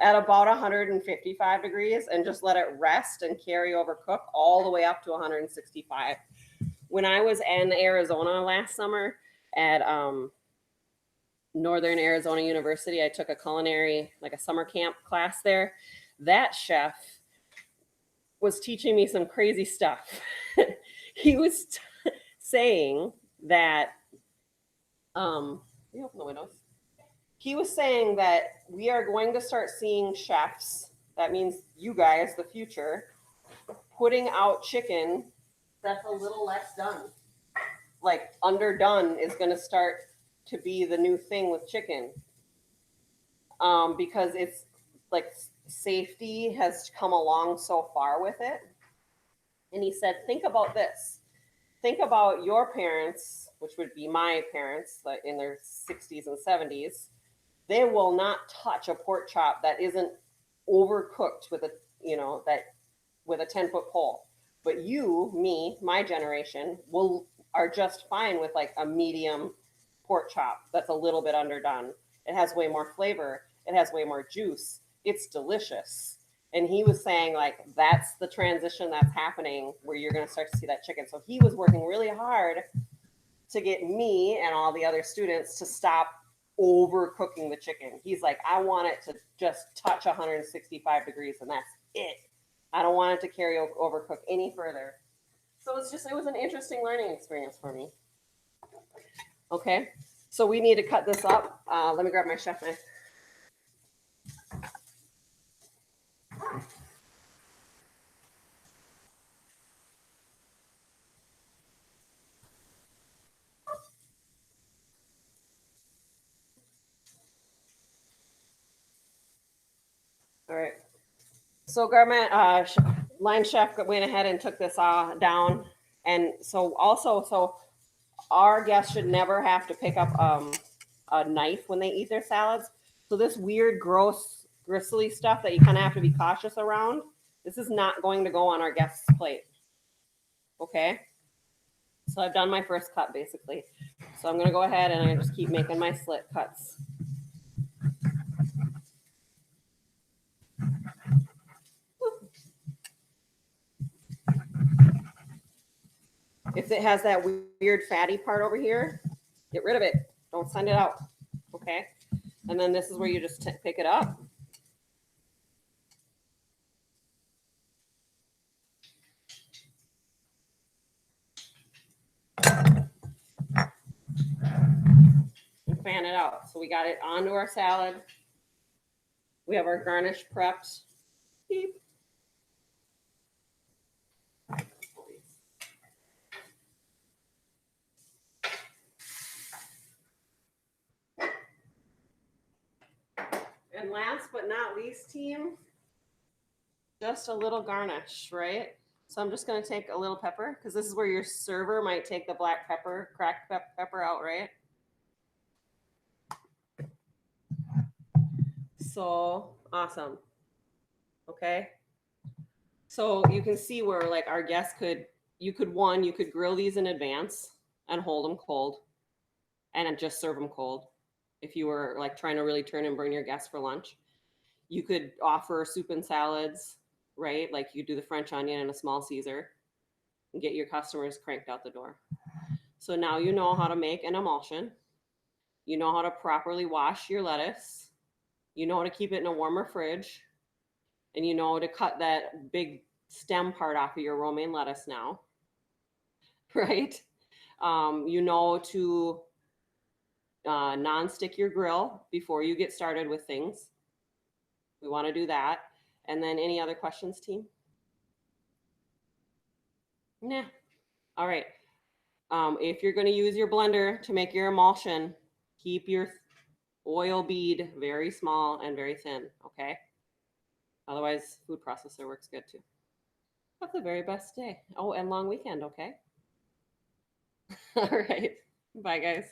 at about 155 degrees and just let it rest and carry over cook all the way up to 165. When I was in Arizona last summer at Northern Arizona University, I took a culinary, like a summer camp class there. That chef was teaching me some crazy stuff. He was saying that, you open the windows. He was saying that we are going to start seeing chefs, that means you guys, the future, putting out chicken that's a little less done. Like underdone is going to start to be the new thing with chicken. Because it's like safety has come along so far with it. And he said, think about this. Think about your parents, which would be my parents, like in their 60s and 70s. They will not touch a pork chop that isn't overcooked with a, with a 10-foot pole. But you, me, my generation are just fine with like a medium pork chop that's a little bit underdone. It has way more flavor. It has way more juice. It's delicious. And he was saying like, that's the transition that's happening where you're going to start to see that chicken. So he was working really hard to get me and all the other students to stop overcooking the chicken. He's like, I want it to just touch 165 degrees and that's it. I don't want it to carry overcook any further. So it was an interesting learning experience for me. Okay, so we need to cut this up. Let me grab my chef knife. All right. So garment line chef went ahead and took this down. And so our guests should never have to pick up a knife when they eat their salads. So this weird, gross, gristly stuff that you kind of have to be cautious around, this is not going to go on our guest's plate. Okay? So I've done my first cut basically. So I'm going to go ahead and I just keep making my slit cuts. If it has that weird fatty part over here, get rid of it. Don't send it out. Okay? And then this is where you just pick it up. And fan it out. So we got it onto our salad. We have our garnish prepped. Beep. And last but not least, team, just a little garnish, right? So I'm just going to take a little pepper because this is where your server might take the black pepper, cracked pepper out, right? So awesome. Okay. So you can see where like our guests you could grill these in advance and hold them cold and just serve them cold. If you were like trying to really turn and burn your guests for lunch, you could offer soup and salads, right? Like you do the French onion and a small Caesar and get your customers cranked out the door. So now you know how to make an emulsion. You know how to properly wash your lettuce. You know how to keep it in a warmer fridge. And you know how to cut that big stem part off of your romaine lettuce now, right? You know to non-stick your grill before you get started with things. We want to do that. And then any other questions, team? Nah. All right. If you're going to use your blender to make your emulsion, keep your oil bead very small and very thin, okay? Otherwise, food processor works good too. Have the very best day. Oh, and long weekend, okay? All right. Bye, guys.